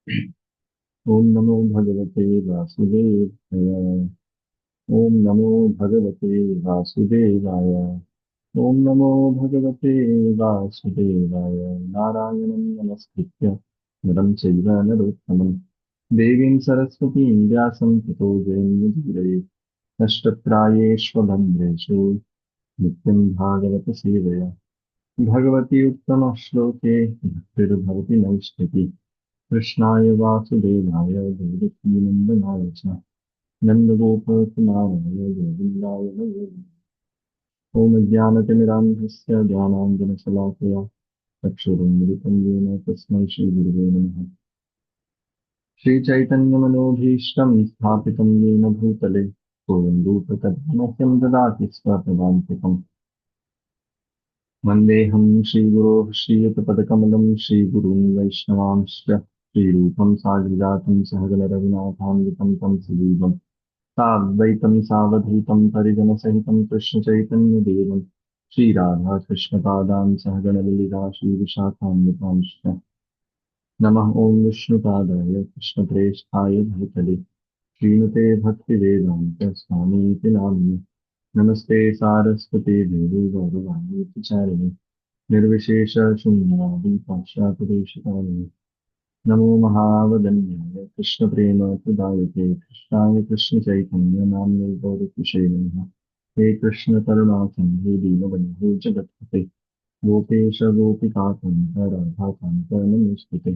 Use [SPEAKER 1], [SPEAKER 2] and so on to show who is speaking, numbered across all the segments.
[SPEAKER 1] ओम नमो भगवते वासुदेवाय। ओम नमो भगवते वासुदेवाय। ओम नमो भगवते वासुदेवाय। नारायणं नमस्कृत्य नरं चैव नरोत्तमं देवीं सरस्वतीं व्यासं ततो जयमुदीरये। नष्टप्रायेष्वभद्रेषु नित्यं भागवत सेवया भगवती उत्तमश्लोके भक्तिर्भवति नैष्ठिकी। कृष्णाय वासुदेवाय देवकीनन्दनाय च नन्दगोपकुमाराय गोविन्दाय नमो नमः। ॐ ज्ञानतिमिरान्धस्य ज्ञानाञ्जनशलाकया चक्षुरुन्मिलितं येन तस्मै श्रीगुरुवे नमः। श्रीचैतन्यमनोभीष्टं स्थापितं येन भूतले सोऽयं रूपकथमह्यं ददाति स्वपदान्तिकम्। वन्देऽहं श्रीगुरोः श्रीयुतपदकमलं श्रीगुरून् वैष्णवांश्च श्रीरूपं साग्रजातं सहगणरघुनाथान्वितं तं सजीवम् साद्वैतं सावधूतं परिजनसहितं कृष्णचैतन्यदेवं श्रीराधाकृष्णपादान् सहगणललिता श्रीविशाखान्वितांश्च नमः ॐ विष्णुपादाय कृष्णप्रेष्ठाय भूतले श्रीमते भक्तिवेदान्त स्वामीति नामिने। नमस्ते सारस्वते देवे गौरवाणी प्रचारिणे निर्विशेष शून्यवादी पाश्चात्यदेशकारिणे। नमो महावदन्याय कृष्णप्रेम प्रदायते कृष्णाय कृष्णचैतन्य नाम्ने गौरकिशे नमः। हे कृष्ण करुणा सिन्धु दीनबन्धु जगत्पते गोपेश गोपिकान्त राधाकान्त नमोस्तुते।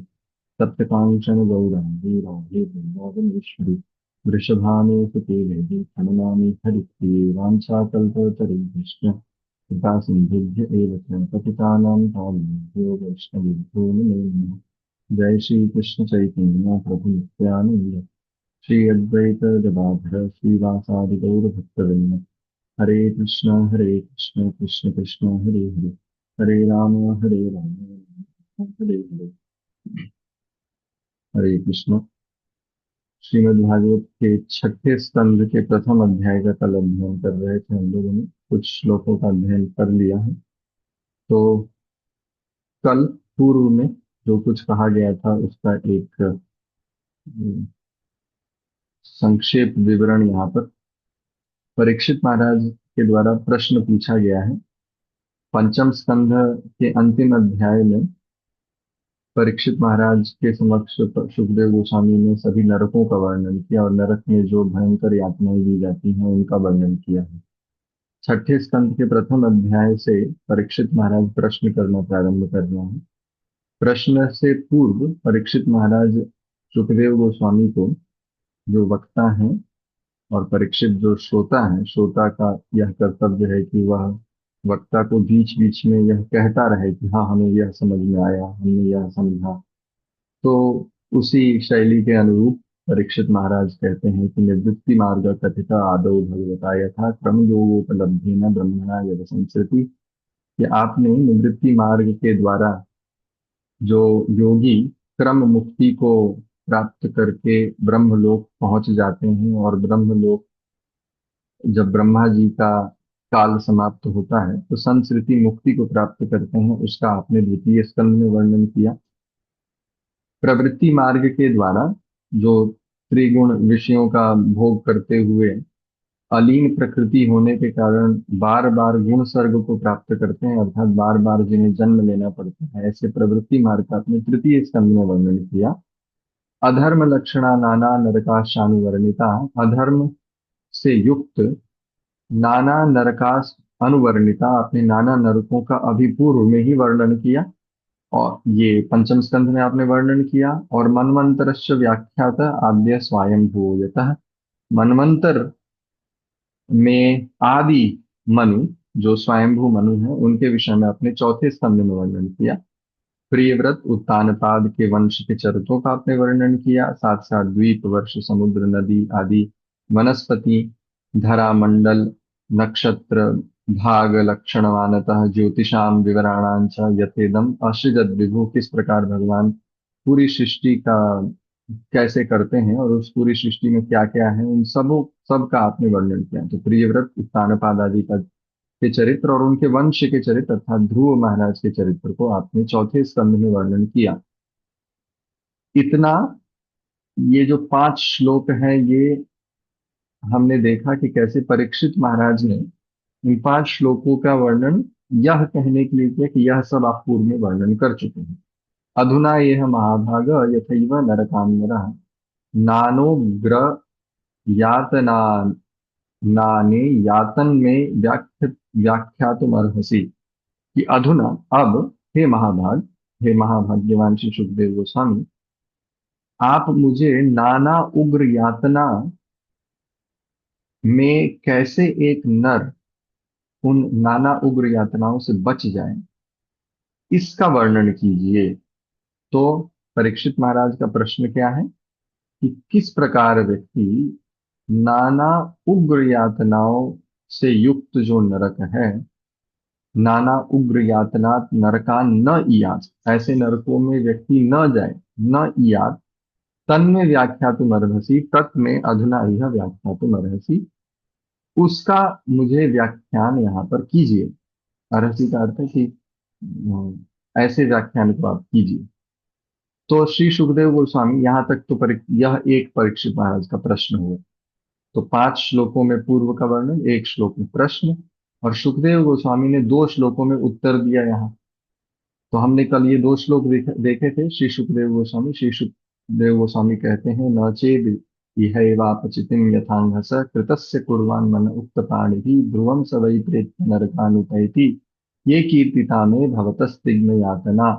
[SPEAKER 1] सप्तकाञ्चन गौराङ्गी राधे वृन्दावनेश्वरी वृषभानुसुते देवी प्रणमामि हरिप्रिये वाञ्छाकल्पतरुभ्यश्च कृपा सिन्धुभ्य एव च पतितानां पावनेभ्यो वैष्णवेभ्यो नमो नमः। जय श्री कृष्ण चैतन्य प्रभु नित्यानंद श्री अद्वैत गदाधर श्रीवासादि गौर भक्तवृंद। हरे कृष्ण कृष्ण कृष्ण हरे हरे हरे राम हरे हरे। हरे कृष्ण। श्रीमद्भागवत के छठे स्कंद के प्रथम अध्याय का कल अध्ययन कर रहे थे हम लोगों ने कुछ श्लोकों का अध्ययन कर लिया है। तो कल पूर्व में जो कुछ कहा गया था उसका एक संक्षेप विवरण यहाँ पर परीक्षित महाराज के द्वारा प्रश्न पूछा गया है। पंचम स्कंध के अंतिम अध्याय में परीक्षित महाराज के समक्ष सुखदेव गोस्वामी ने सभी नरकों का वर्णन किया और नरक में जो भयंकर यातनाएं दी जाती हैं उनका वर्णन किया है। छठे स्कंद के प्रथम अध्याय से परीक्षित महाराज प्रश्न करना प्रारंभ कर रहे हैं। प्रश्न से पूर्व परीक्षित महाराज सुखदेव गोस्वामी को जो वक्ता हैं और परीक्षित जो श्रोता है, श्रोता का यह कर्तव्य है कि वह वक्ता को बीच बीच में यह कहता रहे कि हाँ हमें यह समझ में आया, हमने यह समझा। तो उसी शैली के अनुरूप परीक्षित महाराज कहते हैं कि निवृत्ति मार्ग कथित आदौ भगवता यथा क्रम योगोपलब्धि न ब्रह्मणा यद संस्कृति, कि आपने निवृत्ति मार्ग के द्वारा जो योगी क्रम मुक्ति को प्राप्त करके ब्रह्मलोक पहुंच जाते हैं और ब्रह्मलोक जब ब्रह्मा जी का काल समाप्त होता है तो संस्कृति मुक्ति को प्राप्त करते हैं, उसका आपने द्वितीय स्कंद में वर्णन किया। प्रवृत्ति मार्ग के द्वारा जो त्रिगुण विषयों का भोग करते हुए अलीन प्रकृति होने के कारण बार बार गुण सर्ग को प्राप्त करते हैं, अर्थात बार बार जिन्हें जन्म लेना पड़ता है, ऐसे प्रवृत्ति मार्ग का आपने तृतीय स्कंद में वर्णन किया। अधर्म लक्षणा नाना नरकाशानुवर्णिता, अधर्म से युक्त नाना नरकास अनुवर्णिता, आपने नाना नरकों का अभी पूर्व में ही वर्णन किया और ये पंचम स्कंध में आपने वर्णन किया। और मनवंतरस्य व्याख्यात आद्य स्वयंभू यतः, मनवंतर में आदि मनु जो स्वयंभू मनु है उनके विषय में आपने चौथे स्कंध में वर्णन किया। प्रियव्रत उत्तानपाद के वंश के चरित्रों का आपने वर्णन किया, साथ साथ द्वीप वर्ष समुद्र नदी आदि वनस्पति धरा मंडल नक्षत्र भाग लक्षणवानतः ज्योतिषाम विवरणांच यथेदम अश्रिजत विभु, किस प्रकार भगवान पूरी सृष्टि का कैसे करते हैं और उस पूरी सृष्टि में क्या क्या है उन सब का आपने वर्णन किया। तो प्रियव्रत उत्तानपाद आदि का के चरित्र और उनके वंश के चरित्र अर्थात ध्रुव महाराज के चरित्र को आपने चौथे स्कंध में वर्णन किया। इतना ये जो 5 श्लोक हैं, ये हमने देखा कि कैसे परीक्षित महाराज ने इन 5 श्लोकों का वर्णन यह कहने के लिए किया कि यह सब आप पूर्व में वर्णन कर चुके हैं। अधुना यह महाभाग यथैव नरकान्यरः नानोग्र यातना नाने यातन में व्याख्यातुमर्हसि। कि अधुना, अब, हे महाभाग, हे महाभाग्यवान श्री सुखदेव गोस्वामी, आप मुझे नाना उग्र यातना में कैसे एक नर उन नाना उग्र यातनाओं से बच जाए, इसका वर्णन कीजिए। तो परीक्षित महाराज का प्रश्न क्या है कि किस प्रकार व्यक्ति नाना उग्र यातनाओं से युक्त जो नरक है, नाना उग्र यातनात् नरकान न इयात, ऐसे नरकों में व्यक्ति न जाए, न इयात, तन्मे व्याख्यातुमर्हसि, तत् में अधुना यह व्याख्यातुमर्हसि, उसका मुझे व्याख्यान यहाँ पर कीजिए। अर्हसि का अर्थ है कि ऐसे व्याख्यान को आप कीजिए। तो श्री सुखदेव गोस्वामी, यहाँ तक तो यह एक परीक्षित महाराज का प्रश्न हुआ। तो 5 श्लोकों में पूर्व का वर्णन, एक श्लोक में प्रश्न, और सुखदेव गोस्वामी ने 2 श्लोकों में उत्तर दिया यहाँ। तो हमने कल ये 2 श्लोक देखे थे। श्री सुखदेव गोस्वामी कहते हैं, न चेद इहैवापचितिं यथांहस कृतस्य कुर्वान् मन उक्त पाणिः ध्रुवं स वै प्रेत्य नरकानुपैति ये कीर्तिता मे भवतस्तिग्म यातना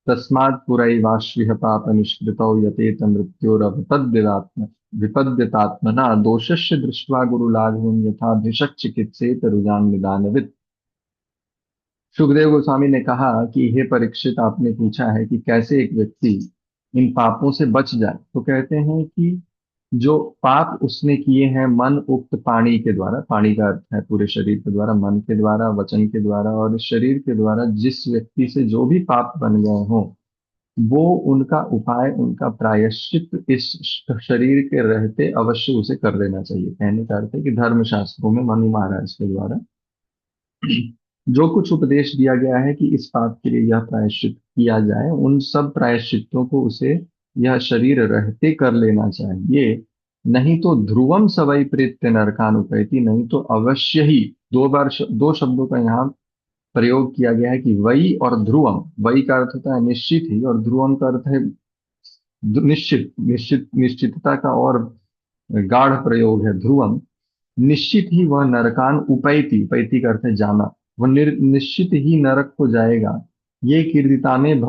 [SPEAKER 1] तस्मात् पुरैवाश्विह पाप निष्कृतौ यतेत मृत्योरभिपद्यतात्म विपद्यतात्मना दोषस्य दृष्ट्वा गुरुलाघवं यथा भिषक् चिकित्सेत रुजान निदानवित्। सुखदेव गोस्वामी ने कहा कि हे परीक्षित, आपने पूछा है कि कैसे एक व्यक्ति इन पापों से बच जाए। तो कहते हैं कि जो पाप उसने किए हैं मन उक्त पाणी के द्वारा, पाणी का अर्थ है पूरे शरीर के द्वारा, मन के द्वारा, वचन के द्वारा और इस शरीर के द्वारा, जिस व्यक्ति से जो भी पाप बन गए हों, वो उनका उपाय, उनका प्रायश्चित इस शरीर के रहते अवश्य उसे कर लेना चाहिए। कहने का अर्थ है कि धर्मशास्त्रों में मनु महाराज के द्वारा जो कुछ उपदेश दिया गया है कि इस पाप के लिए यह प्रायश्चित किया जाए, उन सब प्रायश्चितों को उसे यह शरीर रहते कर लेना चाहिए। नहीं तो ध्रुवम सवै प्रेत्य नरकानुपैति, नहीं तो अवश्य ही, 2 बार 2 शब्दों का यहाँ प्रयोग किया गया है कि वही और ध्रुवम। वही का अर्थ होता है निश्चित ही, और ध्रुवम का अर्थ है निश्चितता का और गाढ़ प्रयोग है ध्रुवम। निश्चित ही वह नरकान उपैति, उपैति का अर्थ है जाना, वह निश्चित ही नरक को जाएगा। ये कीर्तिता में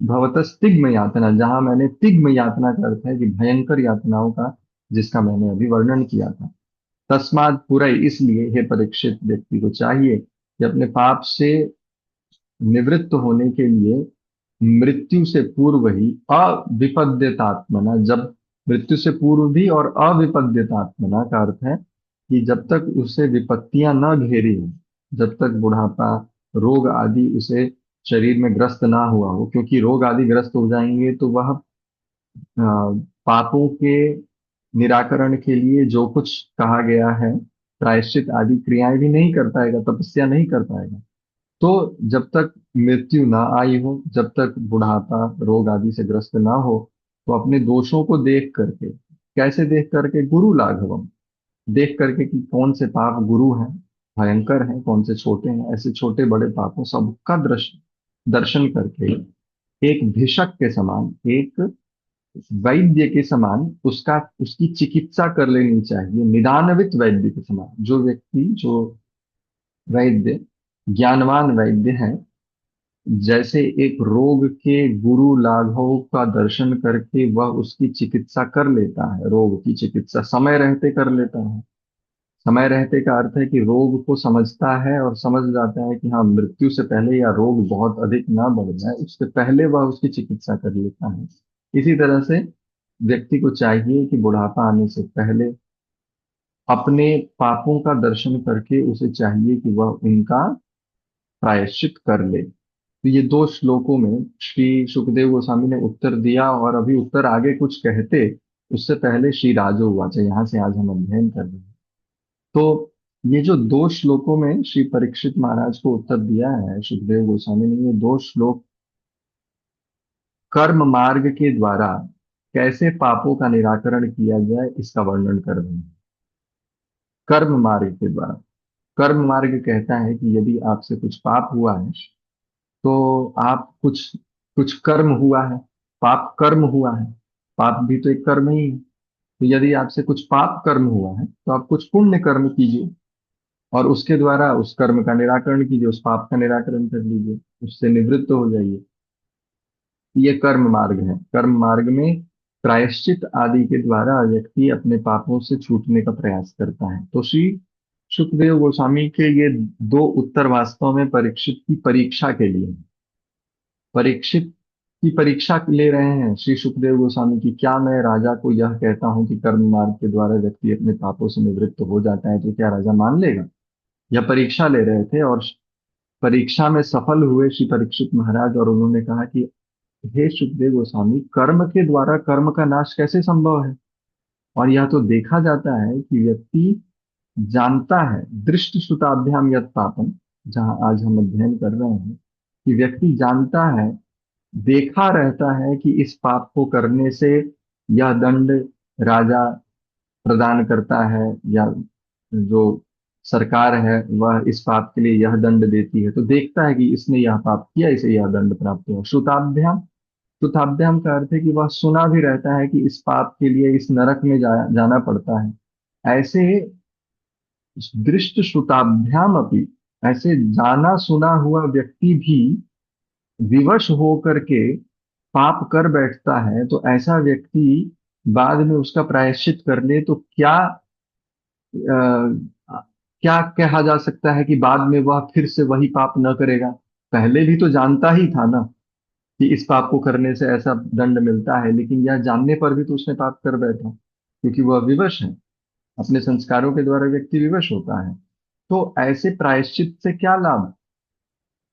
[SPEAKER 1] भवतस तिग्म यातना, जहां मैंने तिग्म यातना का अर्थ है कि भयंकर यातनाओं का, जिसका मैंने अभी वर्णन किया था। तस्मात् पुरै, इसलिए हे परीक्षित, व्यक्ति को चाहिए कि अपने पाप से निवृत्त होने के लिए मृत्यु से पूर्व ही अविपद्यतात्मना, जब मृत्यु से पूर्व भी, और अविपद्यतात्मना का अर्थ है कि जब तक उसे विपत्तियां न घेरी हो, जब तक बुढ़ापा, रोग आदि उसे शरीर में ग्रस्त ना हुआ हो, क्योंकि रोग आदि ग्रस्त हो जाएंगे तो वह पापों के निराकरण के लिए जो कुछ कहा गया है, प्रायश्चित आदि क्रियाएं भी नहीं कर पाएगा, तपस्या नहीं कर पाएगा। तो जब तक मृत्यु ना आई हो, जब तक बुढ़ापा, रोग आदि से ग्रस्त ना हो, तो अपने दोषों को देख करके, कैसे देख करके, गुरु लाघवम, देख करके कि कौन से पाप गुरु हैं, भयंकर हैं, कौन से छोटे हैं, ऐसे छोटे बड़े पापों सबका दर्शन करके एक भिषक के समान, एक वैद्य के समान उसका उसकी चिकित्सा कर लेनी चाहिए। निदानवित वैद्य के समान, जो व्यक्ति, जो वैद्य ज्ञानवान वैद्य है, जैसे एक रोग के गुरु लाघव का दर्शन करके वह उसकी चिकित्सा कर लेता है, रोग की चिकित्सा समय रहते कर लेता है। समय रहते का अर्थ है कि रोग को समझता है और समझ जाता है कि हाँ, मृत्यु से पहले या रोग बहुत अधिक ना बढ़ जाए, उससे पहले वह उसकी चिकित्सा कर लेता है। इसी तरह से व्यक्ति को चाहिए कि बुढ़ापा आने से पहले अपने पापों का दर्शन करके उसे चाहिए कि वह उनका प्रायश्चित कर ले। तो ये 2 श्लोकों में श्री सुखदेव गोस्वामी ने उत्तर दिया, और अभी उत्तर आगे कुछ कहते उससे पहले श्री राजोवाच, यहाँ से आज हम अध्ययन कर रहे हैं। तो ये जो 2 श्लोकों में श्री परीक्षित महाराज को उत्तर दिया है सुखदेव गोस्वामी ने, ये 2 श्लोक कर्म मार्ग के द्वारा कैसे पापों का निराकरण किया जाए इसका वर्णन कर रहे हैं कर्म मार्ग के द्वारा। कर्म मार्ग कहता है कि यदि आपसे कुछ पाप हुआ है तो आप कुछ कुछ कर्म हुआ है, पाप कर्म हुआ है, पाप भी तो एक कर्म ही है। तो यदि आपसे कुछ पाप कर्म हुआ है तो आप कुछ पुण्य कर्म कीजिए और उसके द्वारा उस कर्म का निराकरण कीजिए, उस पाप का निराकरण कर लीजिए, उससे निवृत्त हो जाइए। ये कर्म मार्ग है। कर्म मार्ग में प्रायश्चित आदि के द्वारा व्यक्ति अपने पापों से छूटने का प्रयास करता है। तो श्री सुखदेव गोस्वामी के ये दो उत्तर वास्तव में परीक्षित की परीक्षा के लिए हैं। परीक्षित की परीक्षा ले रहे हैं श्री सुखदेव गोस्वामी की, क्या मैं राजा को यह कहता हूं कि कर्म मार्ग के द्वारा व्यक्ति अपने पापों से निवृत्त हो जाता है तो क्या राजा मान लेगा? यह परीक्षा ले रहे थे और परीक्षा में सफल हुए श्री परीक्षित महाराज, और उन्होंने कहा कि हे सुखदेव गोस्वामी, कर्म के द्वारा कर्म का नाश कैसे संभव है? और यह तो देखा जाता है कि व्यक्ति जानता है, दृष्ट श्रुताभ्याम यत् पापम, जहां आज हम अध्ययन कर रहे हैं, कि व्यक्ति जानता है, देखा रहता है कि इस पाप को करने से यह दंड राजा प्रदान करता है, या जो सरकार है वह इस पाप के लिए यह दंड देती है, तो देखता है कि इसने यह पाप किया, इसे यह दंड प्राप्त हुआ। श्रुताभ्याम, श्रुताभ्याम का अर्थ है कि वह सुना भी रहता है कि इस पाप के लिए इस नरक में जाना पड़ता है। ऐसे दृष्ट श्रुताभ्याम अपनी, ऐसे जाना सुना हुआ व्यक्ति भी विवश होकर के पाप कर बैठता है, तो ऐसा व्यक्ति बाद में उसका प्रायश्चित कर ले तो क्या कहा जा सकता है कि बाद में वह फिर से वही पाप न करेगा? पहले भी तो जानता ही था ना कि इस पाप को करने से ऐसा दंड मिलता है, लेकिन यह जानने पर भी तो उसने पाप कर बैठा, क्योंकि वह विवश है। अपने संस्कारों के द्वारा व्यक्ति विवश होता है। तो ऐसे प्रायश्चित से क्या लाभ,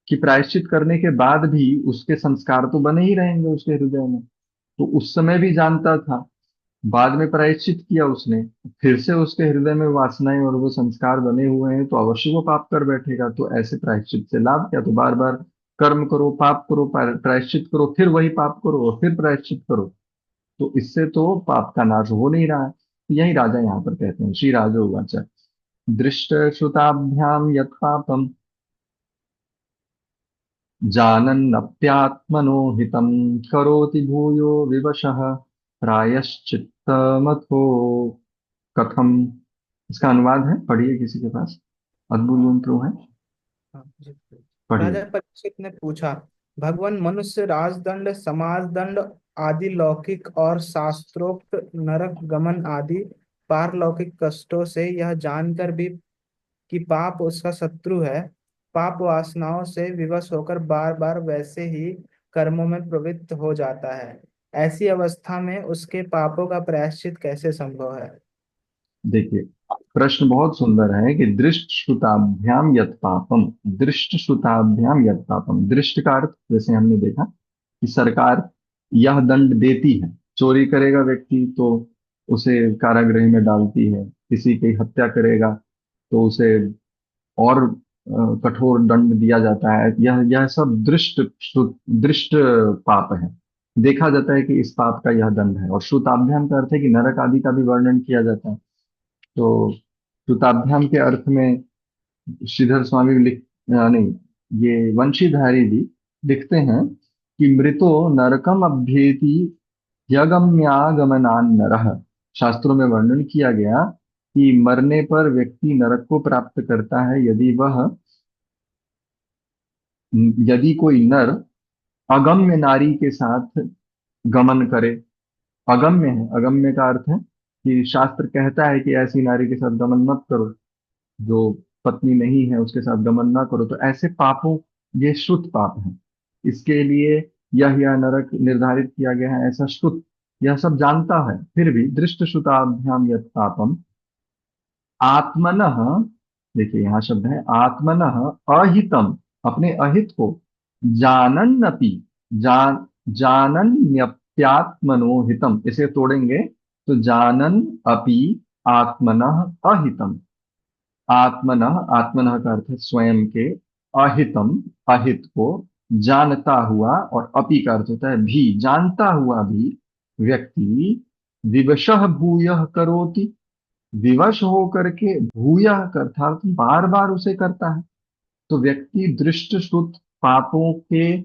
[SPEAKER 1] कि प्रायश्चित करने के बाद भी उसके संस्कार तो बने ही रहेंगे उसके हृदय में। तो उस समय भी जानता था, बाद में प्रायश्चित किया उसने, फिर से उसके हृदय में वासनाएं और वो संस्कार बने हुए हैं, तो अवश्य वो पाप कर बैठेगा। तो ऐसे प्रायश्चित से लाभ क्या? तो बार बार कर्म करो, पाप करो, प्रायश्चित करो, फिर वही पाप करो और फिर प्रायश्चित करो, तो इससे तो पाप का नाश हो नहीं रहा है। तो यही राजा यहाँ पर कहते हैं, श्री राजो उवाच दृष्ट श्रुताभ्याम यत् पापम जानन्नप्यात्मनो हितं करोति भूयो विवशः प्रायश्चित्तमथो कथम। इसका अनुवाद है, पढ़िए किसी के पास, अद्भुत मंत्रो है,
[SPEAKER 2] हाँ जी।
[SPEAKER 1] पढ़िए।
[SPEAKER 2] राजा परीक्षित ने पूछा, भगवान, मनुष्य राजदंड, समाज दंड आदि लौकिक और शास्त्रोक्त नरक गमन आदि पारलौकिक कष्टों से यह जानकर भी कि पाप उसका शत्रु है, पाप वासनाओं से विवश होकर बार बार वैसे ही कर्मों में प्रवृत्त हो जाता है। ऐसी अवस्था में उसके पापों का प्रायश्चित कैसे संभव है?
[SPEAKER 1] देखिए, प्रश्न बहुत सुंदर है कि दृष्ट श्रुताभ्याम यत् पापम, दृष्ट श्रुताभ्याम यत् पापम, दृष्ट का अर्थ जैसे हमने देखा कि सरकार यह दंड देती है, चोरी करेगा व्यक्ति तो उसे कारागृह में डालती है, किसी की हत्या करेगा तो उसे और कठोर दंड दिया जाता है। यह सब दृष्ट पाप है, देखा जाता है कि इस पाप का यह दंड है। और श्रुताभ्याम का अर्थ है कि नरक आदि का भी वर्णन किया जाता है। तो श्रुताभ्याम के अर्थ में श्रीधर स्वामी नहीं, ये वंशीधारी जी लिखते हैं कि मृतो नरकम अभ्येति यगम्यागमनान नरः। शास्त्रों में वर्णन किया गया कि मरने पर व्यक्ति नरक को प्राप्त करता है यदि कोई नर अगम्य नारी के साथ गमन करे। अगम्य है, अगम्य का अर्थ है कि शास्त्र कहता है कि ऐसी नारी के साथ गमन मत करो, जो पत्नी नहीं है उसके साथ गमन ना करो। तो ऐसे पापों, ये श्रुत पाप है, इसके लिए यह नरक निर्धारित किया गया है, ऐसा श्रुत यह सब जानता है, फिर भी दृष्ट श्रुताभ्याम यत् पापम आत्मनः, देखिए यहाँ शब्द है आत्मनः अहितम, अपने अहित को जानन्नपि, जान जानन्यप्यात्मनो हितम, इसे तोड़ेंगे तो जानन अपि आत्मनः अहितम। आत्मनः, आत्मनः का अर्थ है स्वयं के, अहितम अहित को, जानता हुआ, और अपि का अर्थ होता है भी, जानता हुआ भी व्यक्ति विवशः भूयः करोति, विवश होकर के भूयः अर्थात बार बार उसे करता है। तो व्यक्ति दृष्ट श्रुत पापों के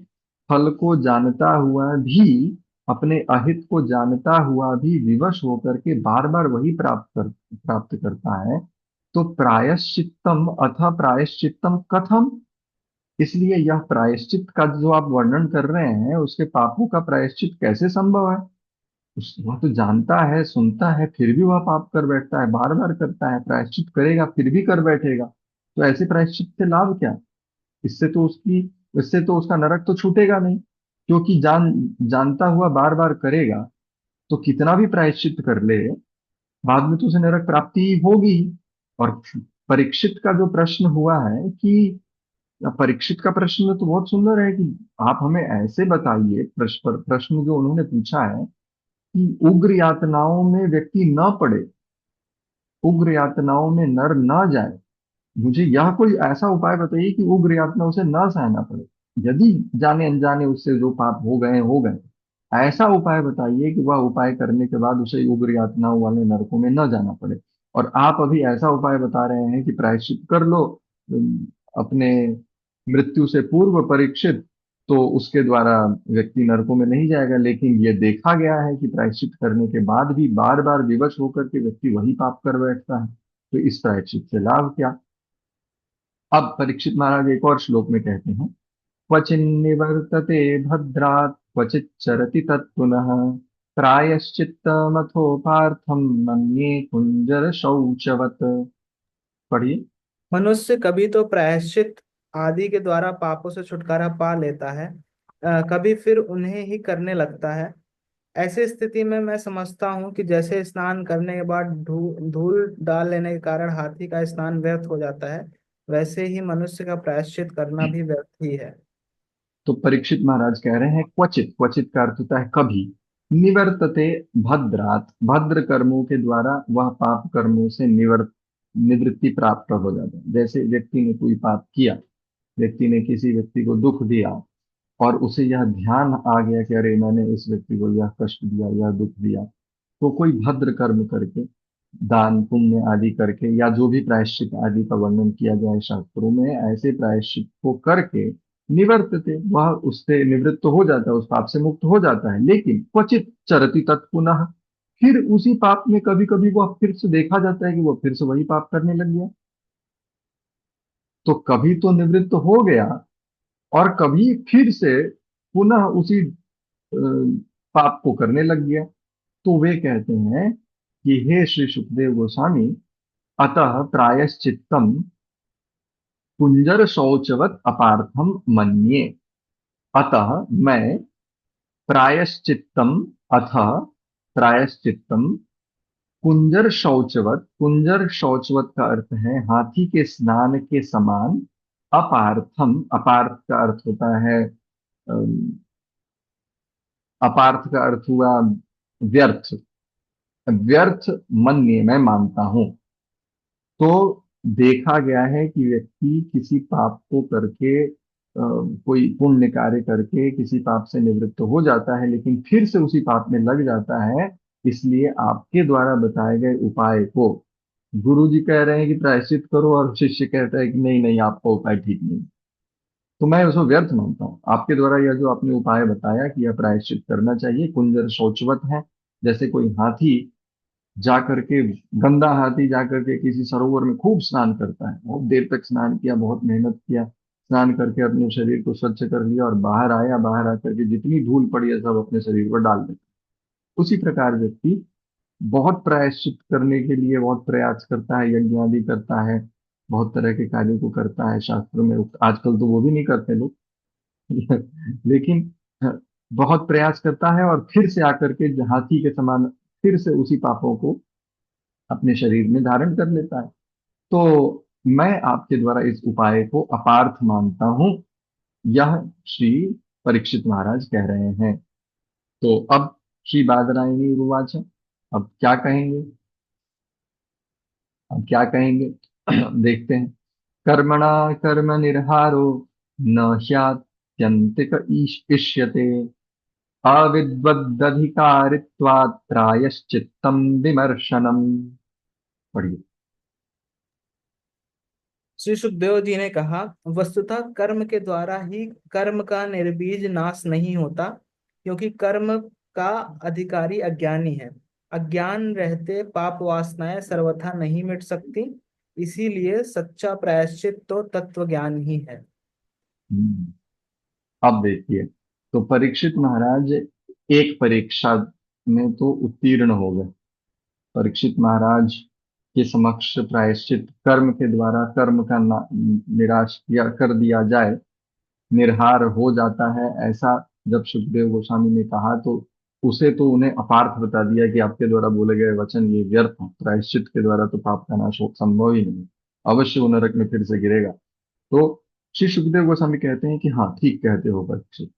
[SPEAKER 1] फल को जानता हुआ भी, अपने अहित को जानता हुआ भी विवश होकर के बार बार वही प्राप्त करता है। तो प्रायश्चित्तम अथ प्रायश्चित्तम कथम, इसलिए यह प्रायश्चित का जो आप वर्णन कर रहे हैं, उसके पापों का प्रायश्चित कैसे संभव है? वह तो जानता है, सुनता है, फिर भी वह पाप कर बैठता है, बार बार करता है, प्रायश्चित करेगा फिर भी कर बैठेगा। तो ऐसे प्रायश्चित से लाभ क्या? इससे तो उसकी इससे तो उसका नरक तो छूटेगा नहीं, क्योंकि जानता हुआ बार बार करेगा, तो कितना भी प्रायश्चित कर ले, बाद में तो उसे नरक प्राप्ति होगी ही। और परीक्षित का जो प्रश्न हुआ है कि, परीक्षित का प्रश्न तो बहुत सुंदर है कि आप हमें ऐसे बताइए, प्रश्न जो उन्होंने पूछा है कि उग्र यातनाओं में व्यक्ति न पड़े, उग्र यातनाओं में नर न जाए, मुझे यह कोई ऐसा उपाय बताइए कि उग्र यातना उसे न सहना पड़े। यदि जाने अनजाने उससे जो पाप हो गए, ऐसा उपाय बताइए कि वह उपाय करने के बाद उसे उग्र यातनाओं वाले नरकों में न जाना पड़े। और आप अभी ऐसा उपाय बता रहे हैं कि प्रायश्चित कर लो अपने मृत्यु से पूर्व परीक्षित, तो उसके द्वारा व्यक्ति नरकों में नहीं जाएगा। लेकिन ये देखा गया है कि प्रायश्चित करने के बाद भी बार बार विवश होकर के व्यक्ति वही पाप कर बैठता है, तो इस प्रायश्चित से लाभ क्या? अब परीक्षित महाराज एक और श्लोक में कहते हैं, क्वचिन्निवर्तते भद्रात् क्वचित् चरति तत्पुनः, प्रायश्चित्तमथो पार्थं मन्ये कुंजर शौचवत्। पढ़िए।
[SPEAKER 2] मनुष्य कभी तो प्रायश्चित आदि के द्वारा पापों से छुटकारा पा लेता है, कभी फिर उन्हें ही करने लगता है। ऐसी स्थिति में मैं समझता हूँ कि जैसे स्नान करने के बाद धूल डाल लेने के कारण हाथी का स्नान व्यर्थ हो जाता है, वैसे ही मनुष्य का प्रायश्चित करना भी व्यर्थ ही है।
[SPEAKER 1] तो परीक्षित महाराज कह रहे हैं, क्वचित, क्वचित का अर्थ होता है कभी, निवर्तते भद्रात, भद्र कर्मों के द्वारा वह पाप कर्मों से निवृत्ति प्राप्त हो जाता है। जैसे व्यक्ति ने कोई पाप किया, व्यक्ति ने किसी व्यक्ति को दुख दिया, और उसे यह ध्यान आ गया कि अरे मैंने इस व्यक्ति को यह कष्ट दिया, यह दुख दिया, तो कोई भद्र कर्म करके, दान पुण्य आदि करके, या जो भी प्रायश्चित आदि का वर्णन किया गया है शास्त्रों में, ऐसे प्रायश्चित को करके निवर्तते, वह उससे निवृत्त हो जाता है, उस पाप से मुक्त हो जाता है। लेकिन क्वचित चरति तत्पुनः, फिर उसी पाप में कभी कभी वह फिर से देखा जाता है कि वह फिर से वही पाप करने लग गया। तो कभी तो निवृत्त हो गया, और कभी फिर से पुनः उसी पाप को करने लग गया। तो वे कहते हैं कि हे श्री सुखदेव गोस्वामी, अतः प्रायश्चित्तम कुंजर शौचवत अपार्थम मन्ये। अतः मैं प्रायश्चित्तम, अथ प्रायश्चित्तम कुंजर शौचवत, कुंजर शौचवत का अर्थ है हाथी के स्नान के समान, अपार्थम, अपार्थ का अर्थ होता है अम, अपार्थ का अर्थ हुआ व्यर्थ, व्यर्थ मन्य मैं मानता हूं। तो देखा गया है कि व्यक्ति किसी पाप को करके, कोई पुण्य कार्य करके किसी पाप से निवृत्त हो जाता है, लेकिन फिर से उसी पाप में लग जाता है। इसलिए आपके द्वारा बताए गए उपाय को, गुरु जी कह रहे हैं कि प्रायश्चित करो, और शिष्य कहता है कि नहीं नहीं, आपका उपाय ठीक नहीं, तो मैं उसको व्यर्थ मानता हूँ। आपके द्वारा यह जो आपने उपाय बताया कि यह प्रायश्चित करना चाहिए, कुंजर शौचवत है, जैसे कोई हाथी जा करके, गंदा हाथी जा करके किसी सरोवर में खूब स्नान करता है, बहुत देर तक स्नान किया, बहुत मेहनत किया, स्नान करके अपने शरीर को स्वच्छ कर लिया, और बाहर आया, बाहर आकर के जितनी धूल पड़ी है सब अपने शरीर पर डाल देता। उसी प्रकार व्यक्ति बहुत प्रायश्चित करने के लिए बहुत प्रयास करता है, यज्ञ आदि करता है, बहुत तरह के कार्यों को करता है, शास्त्रों में आजकल तो वो भी नहीं करते लोग लेकिन बहुत प्रयास करता है, और फिर से आकर के हाथी के समान फिर से उसी पापों को अपने शरीर में धारण कर लेता है। तो मैं आपके द्वारा इस उपाय को अपार्थ मानता हूं, यह श्री परीक्षित महाराज कह रहे हैं। तो अब श्री बादरायणी उवाच, अब क्या कहेंगे? अब क्या कहेंगे देखते हैं। कर्मणा कर्म निर्हारो न ह्यात्यंतिक इष्यते, अविद्वदधिकारित्वात् प्रायश्चित्तम विमर्शनम। पढ़िए।
[SPEAKER 2] श्री सुखदेव जी ने कहा, वस्तुतः कर्म के द्वारा ही कर्म का निर्बीज नाश नहीं होता, क्योंकि कर्म का अधिकारी अज्ञानी है। अज्ञान रहते पाप वासनाएं सर्वथा नहीं मिट सकती। इसीलिए सच्चा प्रायश्चित तो तत्व ज्ञान ही है।
[SPEAKER 1] हम्म, अब देखिए, तो परीक्षित महाराज एक परीक्षा में तो उत्तीर्ण हो गए। परीक्षित महाराज के समक्ष प्रायश्चित कर्म के द्वारा कर्म का निराश किया कर दिया जाए, निर्हार हो जाता है, ऐसा जब सुखदेव गोस्वामी ने कहा तो उसे तो उन्हें अपार्थ बता दिया कि आपके द्वारा बोले गए वचन ये व्यर्थ है। प्रायश्चित के द्वारा तो पाप का नाश संभव ही नहीं, अवश्य वो नरक में फिर से गिरेगा। तो श्री सुखदेव गोस्वामी कहते हैं कि हाँ, ठीक कहते हो परीक्षित,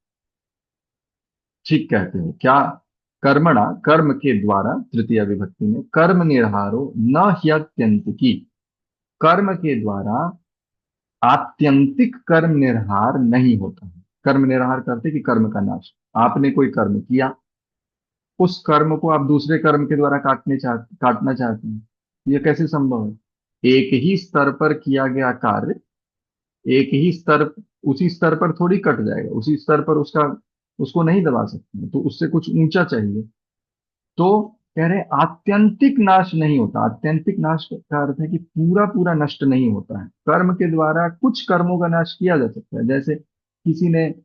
[SPEAKER 1] ठीक कहते हो। क्या? कर्मणा, कर्म के द्वारा, तृतीय विभक्ति में, कर्म निर्हारो न ह्यत्यंत की, कर्म के द्वारा आत्यंतिक कर्म निर्हार नहीं होता है। कर्म निर्हार करते कि कर्म का नाश। आपने कोई कर्म किया, उस कर्म को आप दूसरे कर्म के द्वारा काटना चाहते हैं, ये कैसे संभव है? एक ही स्तर पर किया गया कार्य, एक ही स्तर, उसी स्तर पर थोड़ी कट जाएगा, उसी स्तर पर उसका, उसको नहीं दबा सकते, तो उससे कुछ ऊंचा चाहिए। तो कह रहे हैं, आत्यंतिक नाश नहीं होता। आत्यंतिक नाश का अर्थ है कि पूरा पूरा नष्ट नहीं होता है। कर्म के द्वारा कुछ कर्मों का नाश किया जा सकता है। जैसे किसी ने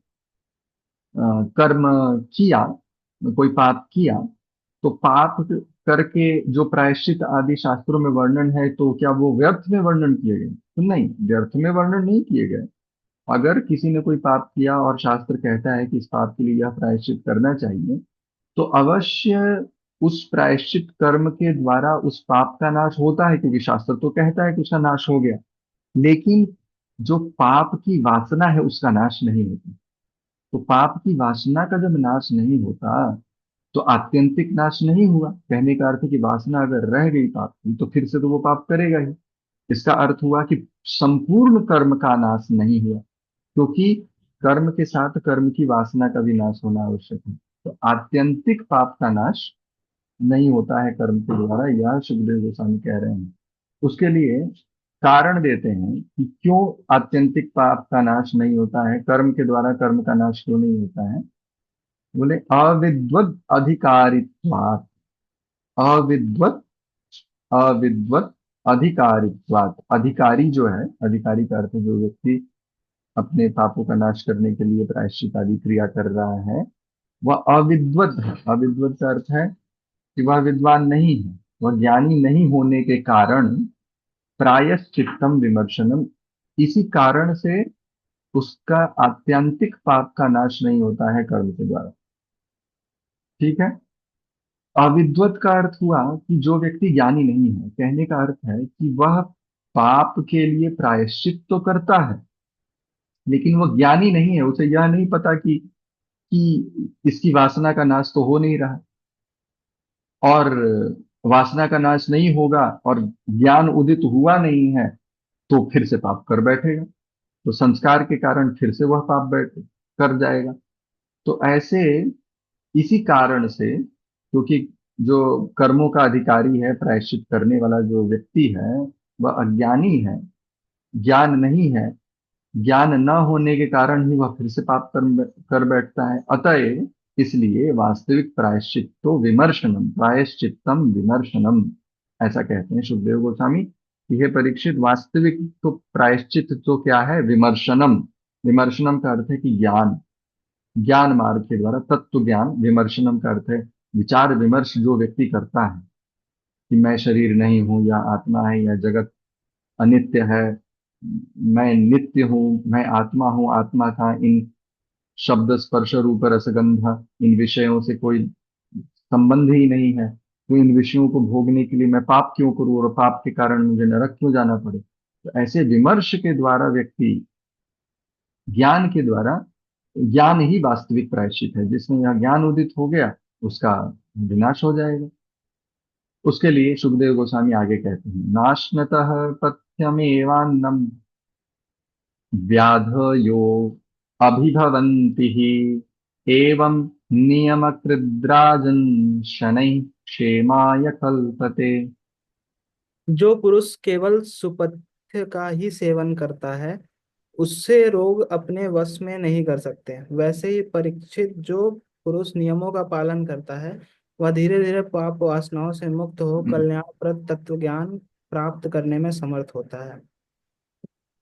[SPEAKER 1] कर्म किया, कोई पाप किया, तो पाप करके जो प्रायश्चित आदि शास्त्रों में वर्णन है, तो क्या वो व्यर्थ में वर्णन किए गए? तो नहीं, व्यर्थ में वर्णन नहीं किए गए। अगर किसी ने कोई पाप किया और शास्त्र कहता है कि इस पाप के लिए यह प्रायश्चित करना चाहिए, तो अवश्य उस प्रायश्चित कर्म के द्वारा उस पाप का नाश होता है, क्योंकि शास्त्र तो कहता है कि उसका नाश हो गया। लेकिन जो पाप की वासना है उसका नाश नहीं होता। तो पाप की वासना का जब नाश नहीं होता, तो आत्यंतिक नाश नहीं हुआ। कहने का अर्थ है कि वासना अगर रह गई पाप की, तो फिर से तो वो पाप करेगा ही। इसका अर्थ हुआ कि संपूर्ण कर्म का नाश नहीं हुआ, क्योंकि कर्म के साथ कर्म की वासना का भी नाश होना आवश्यक है। तो आत्यंतिक पाप का नाश नहीं होता है कर्म के द्वारा, यह सुखदेव गोस्वामी कह रहे हैं। उसके लिए कारण देते हैं कि क्यों आत्यंतिक पाप का नाश नहीं होता है, कर्म के द्वारा कर्म का नाश क्यों नहीं होता है। बोले, अविद्वद अधिकारित्वात्। अविद्वत, अविद्वत अधिकारित्वात्। अधिकारी जो है, अधिकारी का अर्थ है जो व्यक्ति अपने पापों का नाश करने के लिए प्रायश्चित आदि क्रिया कर रहा है, वह अविद्वत है। अविद्वत का अर्थ है कि वह विद्वान नहीं है, वह ज्ञानी नहीं होने के कारण प्रायश्चित्तम विमर्शनम, इसी कारण से उसका आत्यंतिक पाप का नाश नहीं होता है कर्म के द्वारा। ठीक है। अविद्वत का अर्थ हुआ कि जो व्यक्ति ज्ञानी नहीं है। कहने का अर्थ है कि वह पाप के लिए प्रायश्चित तो करता है, लेकिन वह ज्ञानी नहीं है। उसे यह नहीं पता कि इसकी वासना का नाश तो हो नहीं रहा, और वासना का नाश नहीं होगा और ज्ञान उदित हुआ नहीं है, तो फिर से पाप कर बैठेगा। तो संस्कार के कारण फिर से वह पाप बैठ कर जाएगा। तो ऐसे, इसी कारण से, क्योंकि जो कर्मों का अधिकारी है, प्रायश्चित करने वाला जो व्यक्ति है, वह अज्ञानी है, ज्ञान नहीं है। ज्ञान न होने के कारण ही वह फिर से पाप कर बैठता है। अतएव इसलिए वास्तविक प्रायश्चित तो विमर्शनम, प्रायश्चित्तम विमर्शनम, ऐसा कहते हैं सुखदेव गोस्वामी कि हे परीक्षित, वास्तविक तो प्रायश्चित तो क्या है? विमर्शनम। विमर्शनम का अर्थ है कि ज्ञान, ज्ञान मार्ग के द्वारा तत्व ज्ञान। विमर्शनम का अर्थ है विचार विमर्श जो व्यक्ति करता है कि मैं शरीर नहीं हूं, या आत्मा है, या जगत अनित्य है, मैं नित्य हूँ, मैं आत्मा हूँ, आत्मा का इन शब्द स्पर्श रूप रसगंध, इन विषयों से कोई संबंध ही नहीं है, तो इन विषयों को भोगने के लिए मैं पाप क्यों करूं, और पाप के कारण मुझे नरक क्यों जाना पड़े। तो ऐसे विमर्श के द्वारा व्यक्ति, ज्ञान के द्वारा, ज्ञान ही वास्तविक प्रायश्चित है। जिसमें यह ज्ञान उदित हो गया, उसका विनाश हो जाएगा। उसके लिए सुखदेव गोस्वामी आगे कहते हैं, नाश्नतः पथ्यमेवान्नम व्याधयो अभिभवन्ति ही, एवं नियमकृद्राजन् शनैः क्षेमाय कल्पते।
[SPEAKER 2] जो पुरुष केवल सुपथ्य का ही सेवन करता है, उससे रोग अपने वश में नहीं कर सकते। वैसे ही परीक्षित, जो पुरुष नियमों का पालन करता है, वह धीरे धीरे पाप वासनाओं से मुक्त हो कल्याणप्रद तत्व ज्ञान प्राप्त करने में समर्थ होता है।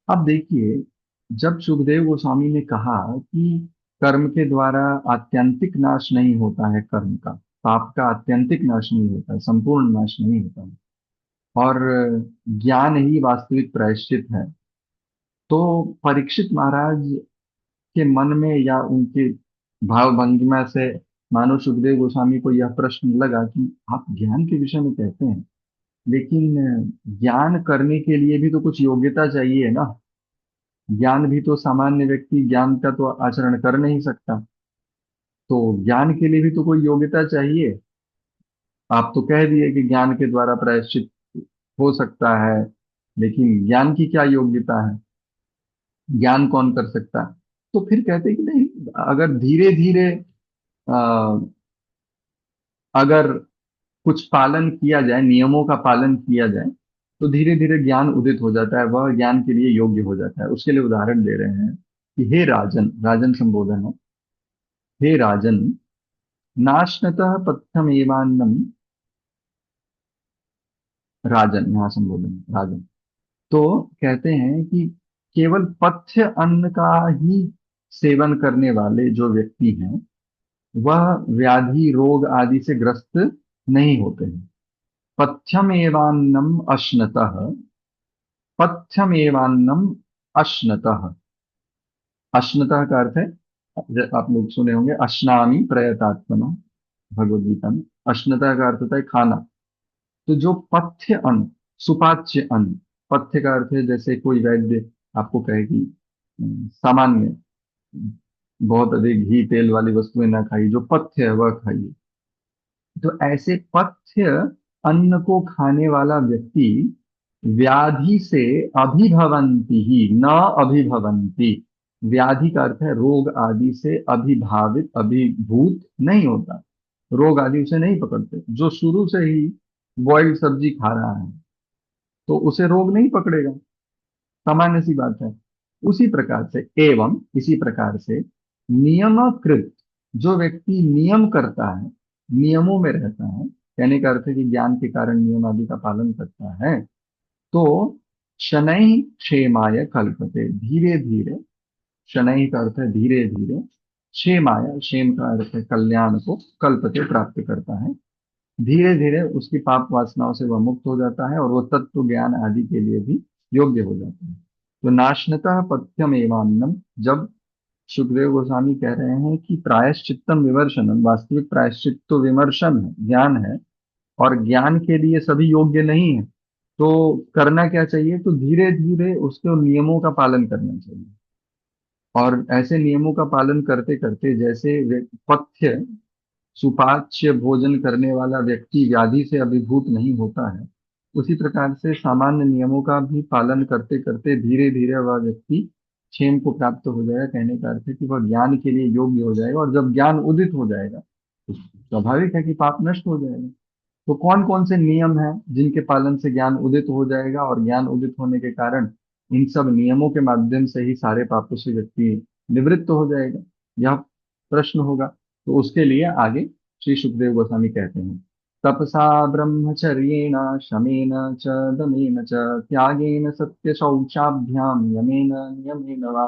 [SPEAKER 1] अब देखिए, जब सुखदेव गोस्वामी ने कहा कि कर्म के द्वारा आत्यंतिक नाश नहीं होता है, कर्म का, पाप का आत्यंतिक नाश नहीं होता है, संपूर्ण नाश नहीं होता है, और ज्ञान ही वास्तविक प्रायश्चित है, तो परीक्षित महाराज के मन में या उनके भाव भंगिमा से मानो सुखदेव गोस्वामी को यह प्रश्न लगा कि आप ज्ञान के विषय में कहते हैं, लेकिन ज्ञान करने के लिए भी तो कुछ योग्यता चाहिए ना। ज्ञान भी तो सामान्य व्यक्ति ज्ञान का तो आचरण कर नहीं सकता, तो ज्ञान के लिए भी तो कोई योग्यता चाहिए। आप तो कह दिए कि ज्ञान के द्वारा प्रायश्चित हो सकता है, लेकिन ज्ञान की क्या योग्यता है, ज्ञान कौन कर सकता है? तो फिर कहते कि नहीं, अगर धीरे धीरे अगर कुछ पालन किया जाए, नियमों का पालन किया जाए, तो धीरे धीरे ज्ञान उदित हो जाता है, वह ज्ञान के लिए योग्य हो जाता है। उसके लिए उदाहरण दे रहे हैं कि हे राजन, राजन संबोधन है, हे राजन, नाश्नतः पथ्यमेवान्नम, राजन यहाँ संबोधन है, राजन। तो कहते हैं कि केवल पथ्य अन्न का ही सेवन करने वाले जो व्यक्ति हैं, वह व्याधि रोग आदि से ग्रस्त नहीं होते हैं। पथ्यमेवान्नम अश्नतः, पथ्यमेवान्नम अश्नतः। अश्नतः का अर्थ है, आप लोग सुने होंगे, अश्नामि प्रयतात्मना, भगवद गीता में अश्नतः का अर्थ होता है खाना। तो जो पथ्य अन्न, सुपाच्य अन्न, पथ्य का अर्थ है जैसे कोई वैद्य आपको कहे कि सामान्य, बहुत अधिक घी तेल वाली वस्तुएं ना खाइए, जो पथ्य है वह खाइए। तो ऐसे पथ्य अन्न को खाने वाला व्यक्ति व्याधि से अभिभवंती ही न अभिभवंती, व्याधि का अर्थ है रोग आदि से अभिभावित, अभिभूत नहीं होता, रोग आदि उसे नहीं पकड़ते। जो शुरू से ही बॉइल्ड सब्जी खा रहा है, तो उसे रोग नहीं पकड़ेगा, सामान्य सी बात है। उसी प्रकार से, एवं इसी प्रकार से, नियमकृत, जो व्यक्ति नियम करता है, नियमों में रहता है, कहने का अर्थ है कि ज्ञान के कारण नियम आदि का पालन करता है, तो शनै क्षेमाय कल्पते, धीरे धीरे, शनै का अर्थ है धीरे धीरे, क्षेमाय, क्षेम का अर्थ है कल्याण को, कल्पते प्राप्त करता है, धीरे धीरे उसकी पाप वासनाओं से वह मुक्त हो जाता है और वह तत्व ज्ञान आदि के लिए भी योग्य हो जाता है। तो नाशनतः पथ्यम एवान्नम, जब सुखदेव गोस्वामी कह रहे हैं कि प्रायश्चित्तम विमर्शनम, वास्तविक प्रायश्चित तो विमर्शन है, ज्ञान है, और ज्ञान के लिए सभी योग्य नहीं है, तो करना क्या चाहिए? तो धीरे धीरे उसके नियमों का पालन करना चाहिए। और ऐसे नियमों का पालन करते करते, जैसे पथ्य, सुपाच्य भोजन करने वाला व्यक्ति व्याधि से अभिभूत नहीं होता है, उसी प्रकार से सामान्य नियमों का भी पालन करते करते धीरे धीरे वह व्यक्ति क्षेम को प्राप्त हो जाएगा। कहने का अर्थ है कि वह ज्ञान के लिए योग्य हो जाएगा, और जब ज्ञान उदित हो जाएगा तो स्वाभाविक है कि पाप नष्ट हो जाएगा। तो कौन कौन से नियम हैं जिनके पालन से ज्ञान उदित हो जाएगा, और ज्ञान उदित होने के कारण इन सब नियमों के माध्यम से ही सारे पापों से व्यक्ति निवृत्त हो जाएगा, यह प्रश्न होगा। तो उसके लिए आगे श्री सुखदेव गोस्वामी कहते हैं, तपसा ब्रह्मचर्येण शमेन च दमेन च त्यागेन सत्य शौचाभ्याम यमेन नियमेन वा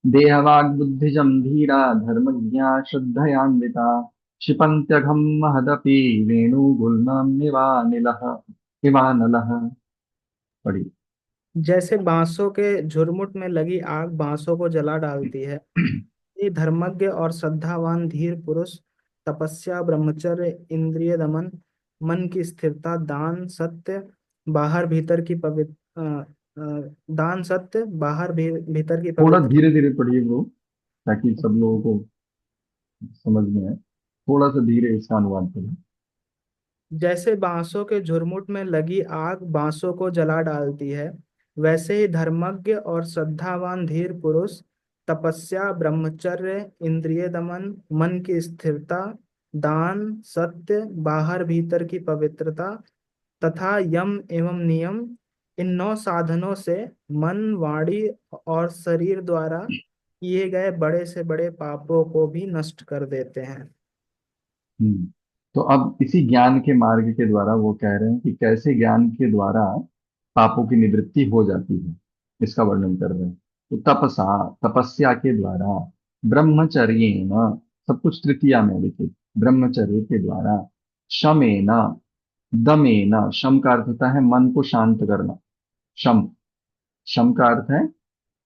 [SPEAKER 1] देहवाग्बुद्धिजं धीरा धर्मज्ञा श्रद्धयान्विता क्षिपन्त्यघं महदपि वेणुगुल्ममिवानिलः इवानलः। पढ़िए।
[SPEAKER 2] जैसे बांसों के झुरमुट में लगी आग बांसों को जला डालती है, ये धर्मज्ञ और श्रद्धावान धीर पुरुष तपस्या, ब्रह्मचर्य, इंद्रिय दमन, मन की स्थिरता, दान, सत्य, बाहर भीतर की पवित्र दान, सत्य, भीतर की
[SPEAKER 1] थोड़ा
[SPEAKER 2] पवित्र।
[SPEAKER 1] धीरे धीरे पढ़िए वो, ताकि सब लोगों को समझ में आए। थोड़ा सा धीरे इसका अनुवाद करें।
[SPEAKER 2] जैसे बांसों के झुरमुट में लगी आग बांसों को जला डालती है, वैसे ही धर्मज्ञ और श्रद्धावान धीर पुरुष तपस्या, ब्रह्मचर्य, इंद्रिय दमन, मन की स्थिरता, दान, सत्य, बाहर भीतर की पवित्रता तथा यम एवं नियम, इन 9 साधनों से मन, वाणी और शरीर द्वारा किए गए बड़े से बड़े पापों को भी नष्ट कर देते हैं।
[SPEAKER 1] हम्म। तो अब इसी ज्ञान के मार्ग के द्वारा वो कह रहे हैं कि कैसे ज्ञान के द्वारा पापों की निवृत्ति हो जाती है, इसका वर्णन कर रहे हैं। तो तपसा, तपस्या के द्वारा, ब्रह्मचर्येण, सब कुछ तृतीया में लिखित, ब्रह्मचर्य के द्वारा, शमेन, दमेन, शम का अर्थ होता है मन को शांत करना, शम, शम का अर्थ है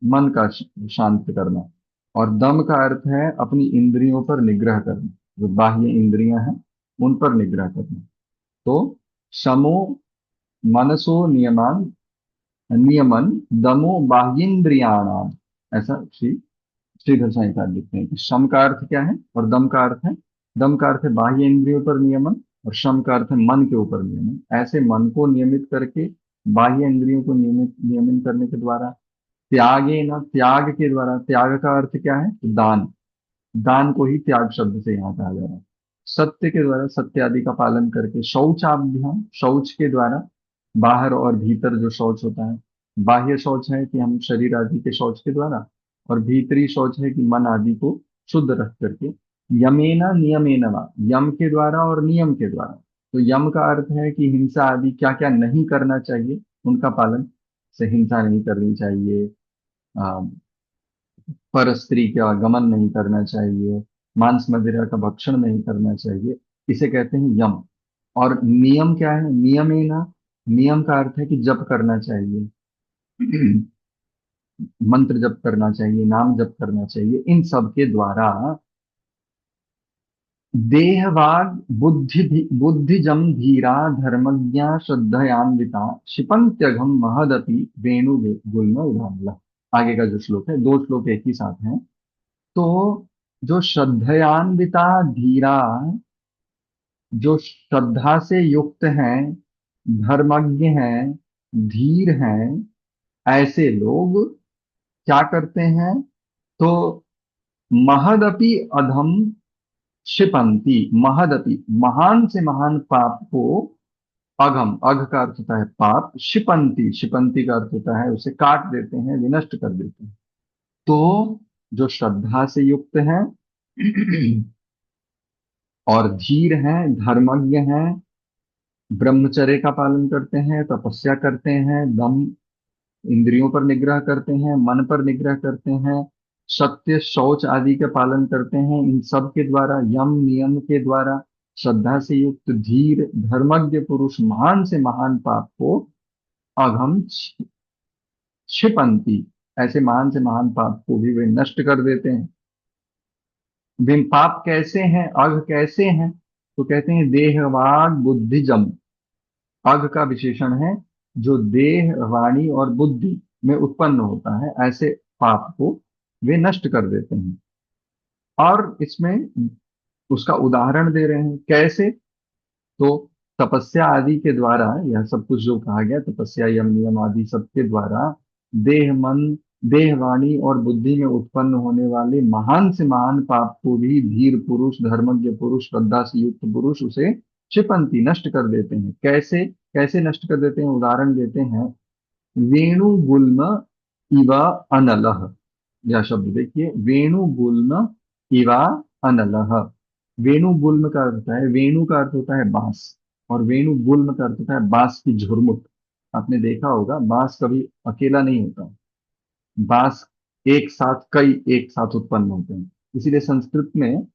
[SPEAKER 1] मन का शांत करना, और दम का अर्थ है अपनी इंद्रियों पर निग्रह करना, जो बाह्य इंद्रियां हैं उन पर निग्रह करना। तो शमो मनसो नियमान, नियमन, दमो बाह्येन्द्रियाणाम, ऐसा श्रीधर साईं लिखते हैं कि शम का अर्थ क्या है और दम का अर्थ है, दम का अर्थ है बाह्य इंद्रियों पर नियमन, और शम का अर्थ है मन के ऊपर नियमन। ऐसे मन को नियमित करके, बाह्य इंद्रियों को नियमन करने के द्वारा, त्यागे न, त्याग के द्वारा, त्याग का अर्थ क्या है, दान, दान को ही त्याग शब्द से यहाँ कहा जा रहा है। सत्य के द्वारा, सत्य आदि का पालन करके, शौचाभ्याम, शौच के द्वारा, बाहर और भीतर जो शौच होता है, बाह्य शौच है कि हम शरीर आदि के शौच के द्वारा, और भीतरी शौच है कि मन आदि को शुद्ध रख करके, यमेना नियमेन वा, यम के द्वारा और नियम के द्वारा। तो यम का अर्थ है कि हिंसा आदि क्या क्या नहीं करना चाहिए उनका पालन, से हिंसा नहीं करनी चाहिए, पर स्त्री का गमन नहीं करना चाहिए, मांस मदिरा का भक्षण नहीं करना चाहिए, इसे कहते हैं यम। और नियम क्या है, नियम है ना, नियम का अर्थ है कि जप करना चाहिए, मंत्र जप करना चाहिए, नाम जप करना चाहिए, इन सब के द्वारा देहवाग बुद्धिजम धीरा धर्मज्ञा श्रद्धयान्विता क्षिपन्त्यघम महदपि वेणु गुल्म उदामला। आगे का जो श्लोक है, दो श्लोक एक ही साथ हैं। तो जो श्रद्धयान्विता धीरा, जो श्रद्धा से युक्त हैं, धर्मज्ञ हैं, धीर हैं, ऐसे लोग क्या करते हैं, तो महदपि अधम क्षिपंती, महदपि महान से महान पाप को, अघम, अघ का अर्थ होता है पाप, क्षिपंती, क्षिपंती का अर्थ होता है उसे काट देते हैं, विनष्ट कर देते हैं। तो जो श्रद्धा से युक्त हैं और धीर हैं, धर्मज्ञ हैं, ब्रह्मचर्य का पालन करते हैं, तपस्या करते हैं, दम, इंद्रियों पर निग्रह करते हैं, मन पर निग्रह करते हैं, सत्य, शौच आदि का पालन करते हैं, इन सब के द्वारा, यम नियम के द्वारा, श्रद्धा से युक्त धीर धर्मज्ञ पुरुष महान से महान पाप को अघम क्षिपंती, ऐसे महान से महान पाप को भी वे नष्ट कर देते हैं। वे पाप कैसे हैं, अघ कैसे हैं, तो कहते हैं देहवाग बुद्धिजम, अघ का विशेषण है जो देह, वाणी और बुद्धि में उत्पन्न होता है, ऐसे पाप को वे नष्ट कर देते हैं। और इसमें उसका उदाहरण दे रहे हैं कैसे, तो तपस्या आदि के द्वारा, यह सब कुछ जो कहा गया, तपस्या यम नियम आदि सब के द्वारा देह, मन, देह, वाणी और बुद्धि में उत्पन्न होने वाले महान से महान पाप को भी धीर पुरुष, धर्मज्ञ पुरुष, श्रद्धा से युक्त पुरुष उसे क्षिपंती, नष्ट कर देते हैं। कैसे, कैसे नष्ट कर देते हैं, उदाहरण देते हैं, वेणु गुल्म इव अनलह, यह शब्द देखिए, वेणु गुल्म इवा अनलह। वेणु गुल्म का अर्थ होता है, वेणु का अर्थ होता है बांस, और वेणु गुल्म का अर्थ होता है बांस की झुरमुट। आपने देखा होगा बांस कभी अकेला नहीं होता, बांस एक साथ, कई एक साथ उत्पन्न होते हैं। इसीलिए संस्कृत में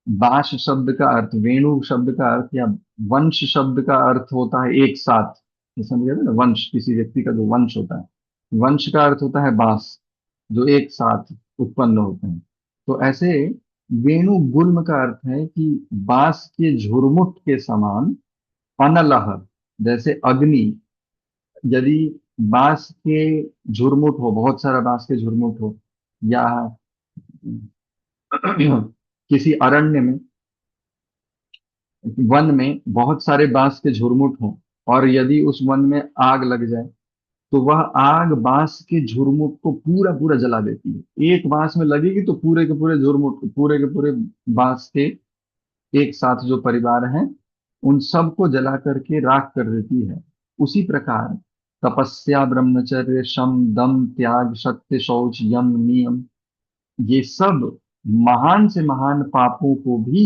[SPEAKER 1] बांस शब्द का अर्थ, वेणु शब्द का अर्थ या वंश शब्द का अर्थ होता है एक साथ। ये समझ गए ना, वंश, किसी व्यक्ति का जो वंश होता है, वंश का अर्थ होता है बांस, जो एक साथ उत्पन्न होते हैं। तो ऐसे वेणु गुल्म का अर्थ है कि बांस के झुरमुट के समान, अनलह, जैसे अग्नि, यदि बांस के झुरमुट हो, बहुत सारा बांस के झुरमुट हो, या किसी अरण्य में, वन में बहुत सारे बांस के झुरमुट हों, और यदि उस वन में आग लग जाए, तो वह आग बांस के झुरमुट को पूरा पूरा जला देती है। एक बांस में लगेगी तो पूरे के पूरे झुरमुट को, पूरे के पूरे बांस के एक साथ जो परिवार हैं उन सबको जला करके राख कर देती है। उसी प्रकार तपस्या, ब्रह्मचर्य, शम, दम, त्याग, सत्य, शौच, यम, नियम, ये सब महान से महान पापों को भी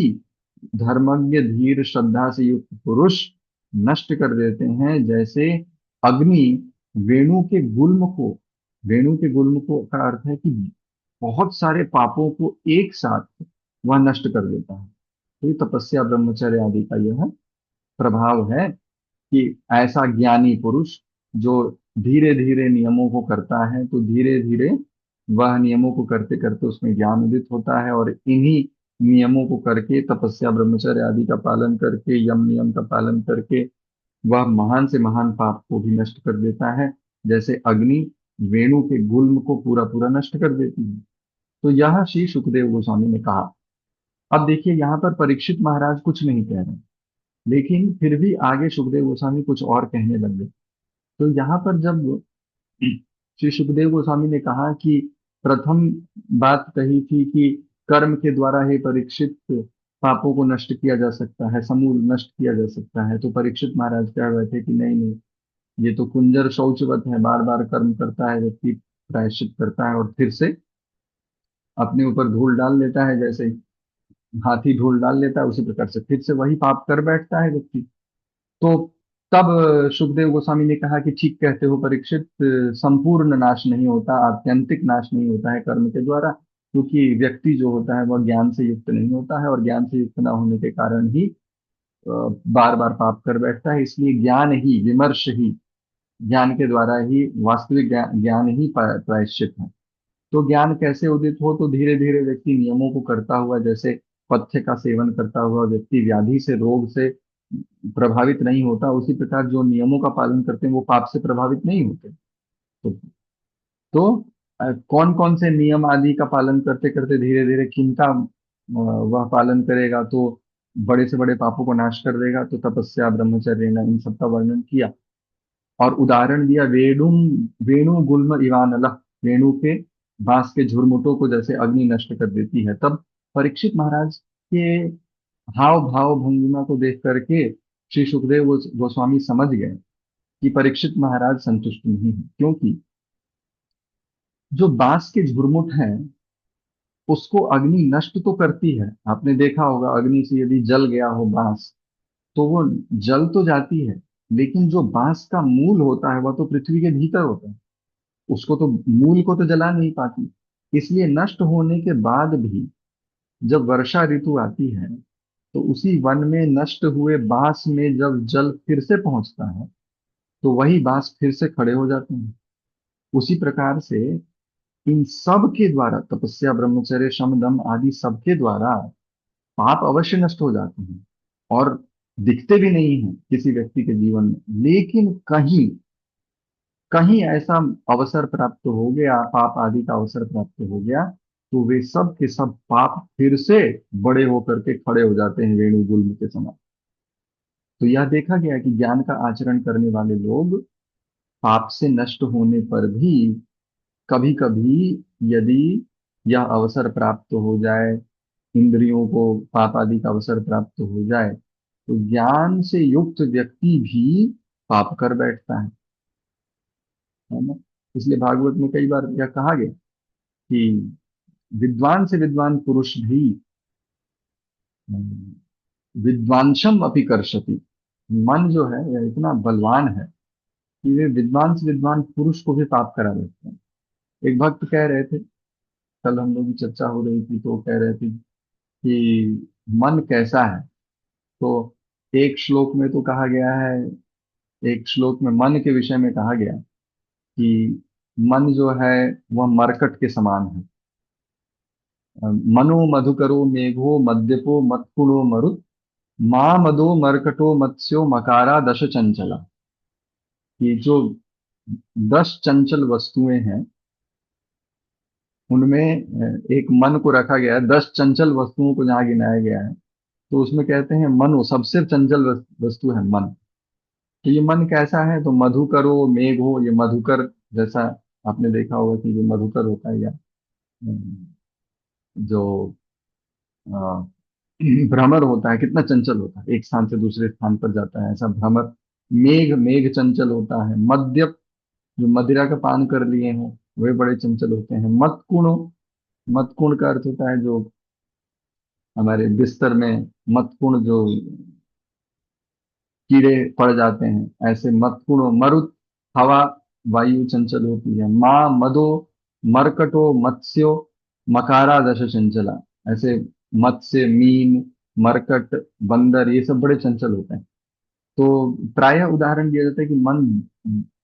[SPEAKER 1] धर्मज्ञ, धीर, श्रद्धा से युक्त पुरुष नष्ट कर देते हैं। जैसे अग्नि वेणु के गुल्म को, वेणु के गुल्म को का अर्थ है कि बहुत सारे पापों को एक साथ वह नष्ट कर देता है। तो ये तपस्या, ब्रह्मचर्य आदि का यह प्रभाव है कि ऐसा ज्ञानी पुरुष जो धीरे धीरे नियमों को करता है, तो धीरे धीरे वह नियमों को करते करते उसमें ज्ञान उदित होता है, और इन्हीं नियमों को करके, तपस्या, ब्रह्मचर्य आदि का पालन करके, यम नियम का पालन करके, वह महान से महान पाप को भी नष्ट कर देता है। जैसे अग्नि वेणु के गुल्म को पूरा पूरा नष्ट कर देती है। तो यह श्री सुखदेव गोस्वामी ने कहा। अब देखिए यहाँ पर परीक्षित महाराज कुछ नहीं कह रहे, लेकिन फिर भी आगे सुखदेव गोस्वामी कुछ और कहने लग गए। तो यहाँ पर जब श्री सुखदेव गोस्वामी ने कहा कि प्रथम बात कही थी कि कर्म के द्वारा ही परीक्षित पापों को नष्ट किया जा सकता है, समूल नष्ट किया जा सकता है, तो परीक्षित महाराज कह रहे थे कि नहीं नहीं, ये तो कुंजर शौचवत है, बार बार कर्म करता है व्यक्ति, प्रायश्चित करता है और फिर से अपने ऊपर धूल डाल लेता है। जैसे हाथी धूल डाल लेता है उसी प्रकार से फिर से वही पाप कर बैठता है व्यक्ति। तो तब सुखदेव गोस्वामी ने कहा कि ठीक कहते हो परीक्षित, संपूर्ण नाश नहीं होता, आत्यंतिक नाश नहीं होता है कर्म के द्वारा, क्योंकि व्यक्ति जो होता है वह ज्ञान से युक्त नहीं होता है, और ज्ञान से युक्त ना होने के कारण ही बार बार पाप कर बैठता है। इसलिए ज्ञान ही, विमर्श ही, ज्ञान के द्वारा ही वास्तविक ज्ञान ही प्रायश्चित है। तो ज्ञान कैसे उदित हो, तो धीरे धीरे व्यक्ति नियमों को करता हुआ, जैसे पथ्य का सेवन करता हुआ व्यक्ति व्याधि से, रोग से प्रभावित नहीं होता, उसी प्रकार जो नियमों का पालन करते हैं वो पाप से प्रभावित नहीं होते। तो कौन कौन से नियम आदि का पालन करते करते धीरे धीरे किनका वह पालन करेगा तो बड़े से बड़े पापों को नाश कर देगा। तो तपस्या, ब्रह्मचर्य ने इन सब का वर्णन किया और उदाहरण दिया। वेणु गुल्म इवानल, वेणु के बांस के झुरमुटों को जैसे अग्नि नष्ट कर देती है। तब परीक्षित महाराज के हाव भाव भंगिमा को देख करके श्री सुखदेव गोस्वामी समझ गए कि परीक्षित महाराज संतुष्ट नहीं है, क्योंकि जो बांस के झुरमुट हैं उसको अग्नि नष्ट तो करती है। आपने देखा होगा अग्नि से यदि जल गया हो बांस तो वो जल तो जाती है, लेकिन जो बांस का मूल होता है वह तो पृथ्वी के भीतर होता है, उसको तो, मूल को तो जला नहीं पाती। इसलिए नष्ट होने के बाद भी जब वर्षा ऋतु आती है तो उसी वन में नष्ट हुए बांस में जब जल फिर से पहुंचता है तो वही बांस फिर से खड़े हो जाते हैं। उसी प्रकार से इन सब के द्वारा, तपस्या, ब्रह्मचर्य, शम, दम आदि सब के द्वारा पाप अवश्य नष्ट हो जाते हैं और दिखते भी नहीं हैं किसी व्यक्ति के जीवन में। लेकिन कहीं कहीं ऐसा अवसर प्राप्त हो गया, पाप आदि का अवसर प्राप्त हो गया, तो वे सब के सब पाप फिर से बड़े होकर के खड़े हो जाते हैं वेणु गुल्म के समान। तो यह देखा गया कि ज्ञान का आचरण करने वाले लोग पाप से नष्ट होने पर भी कभी कभी यदि यह अवसर प्राप्त हो जाए, इंद्रियों को पाप आदि का अवसर प्राप्त हो जाए, तो ज्ञान से युक्त व्यक्ति भी पाप कर बैठता है ना। इसलिए भागवत में कई बार यह कहा गया कि विद्वान से विद्वान पुरुष भी विद्वांसम अपि कर्षति। मन जो है यह इतना बलवान है कि वे विद्वान से विद्वान पुरुष को भी पाप करा देते हैं। एक भक्त कह रहे थे, कल हम लोग की चर्चा हो रही थी, तो वो कह रहे थे कि मन कैसा है। तो एक श्लोक में तो कहा गया है, एक श्लोक में मन के विषय में कहा गया कि मन जो है वह मरकट के समान है। मनो मधुकरो मेघो मद्यपो मत्कुणो मरुत्, माँ मदो मरकटो मत्स्यो मकारा दश चंचला। ये जो 10 चंचल वस्तुएं हैं उनमें एक मन को रखा गया है। 10 चंचल वस्तुओं को जहाँ गिनाया गया है तो उसमें कहते हैं मनो सबसे चंचल वस्तु है मन। तो ये मन कैसा है? तो मधुकर हो, मेघ हो, ये मधुकर जैसा आपने देखा होगा कि जो मधुकर होता है, या जो अ, भ्रमर होता है, कितना चंचल होता है, एक स्थान से दूसरे स्थान पर जाता है, ऐसा भ्रमर। मेघ, मेघ चंचल होता है। मद्यप, जो मदिरा का पान कर लिए हों, वे बड़े चंचल होते हैं। मतकुण, मतकुण का अर्थ होता है जो हमारे बिस्तर में मतकुण जो कीड़े पड़ जाते हैं, ऐसे मतकुणो। मरुत, हवा, वायु चंचल होती है। माँ, मदो, मरकटो, मत्स्यो, मकारा दश चंचला, ऐसे मत्स्य, मीन, मरकट, बंदर, ये सब बड़े चंचल होते हैं। तो प्रायः उदाहरण दिया जाता है कि मन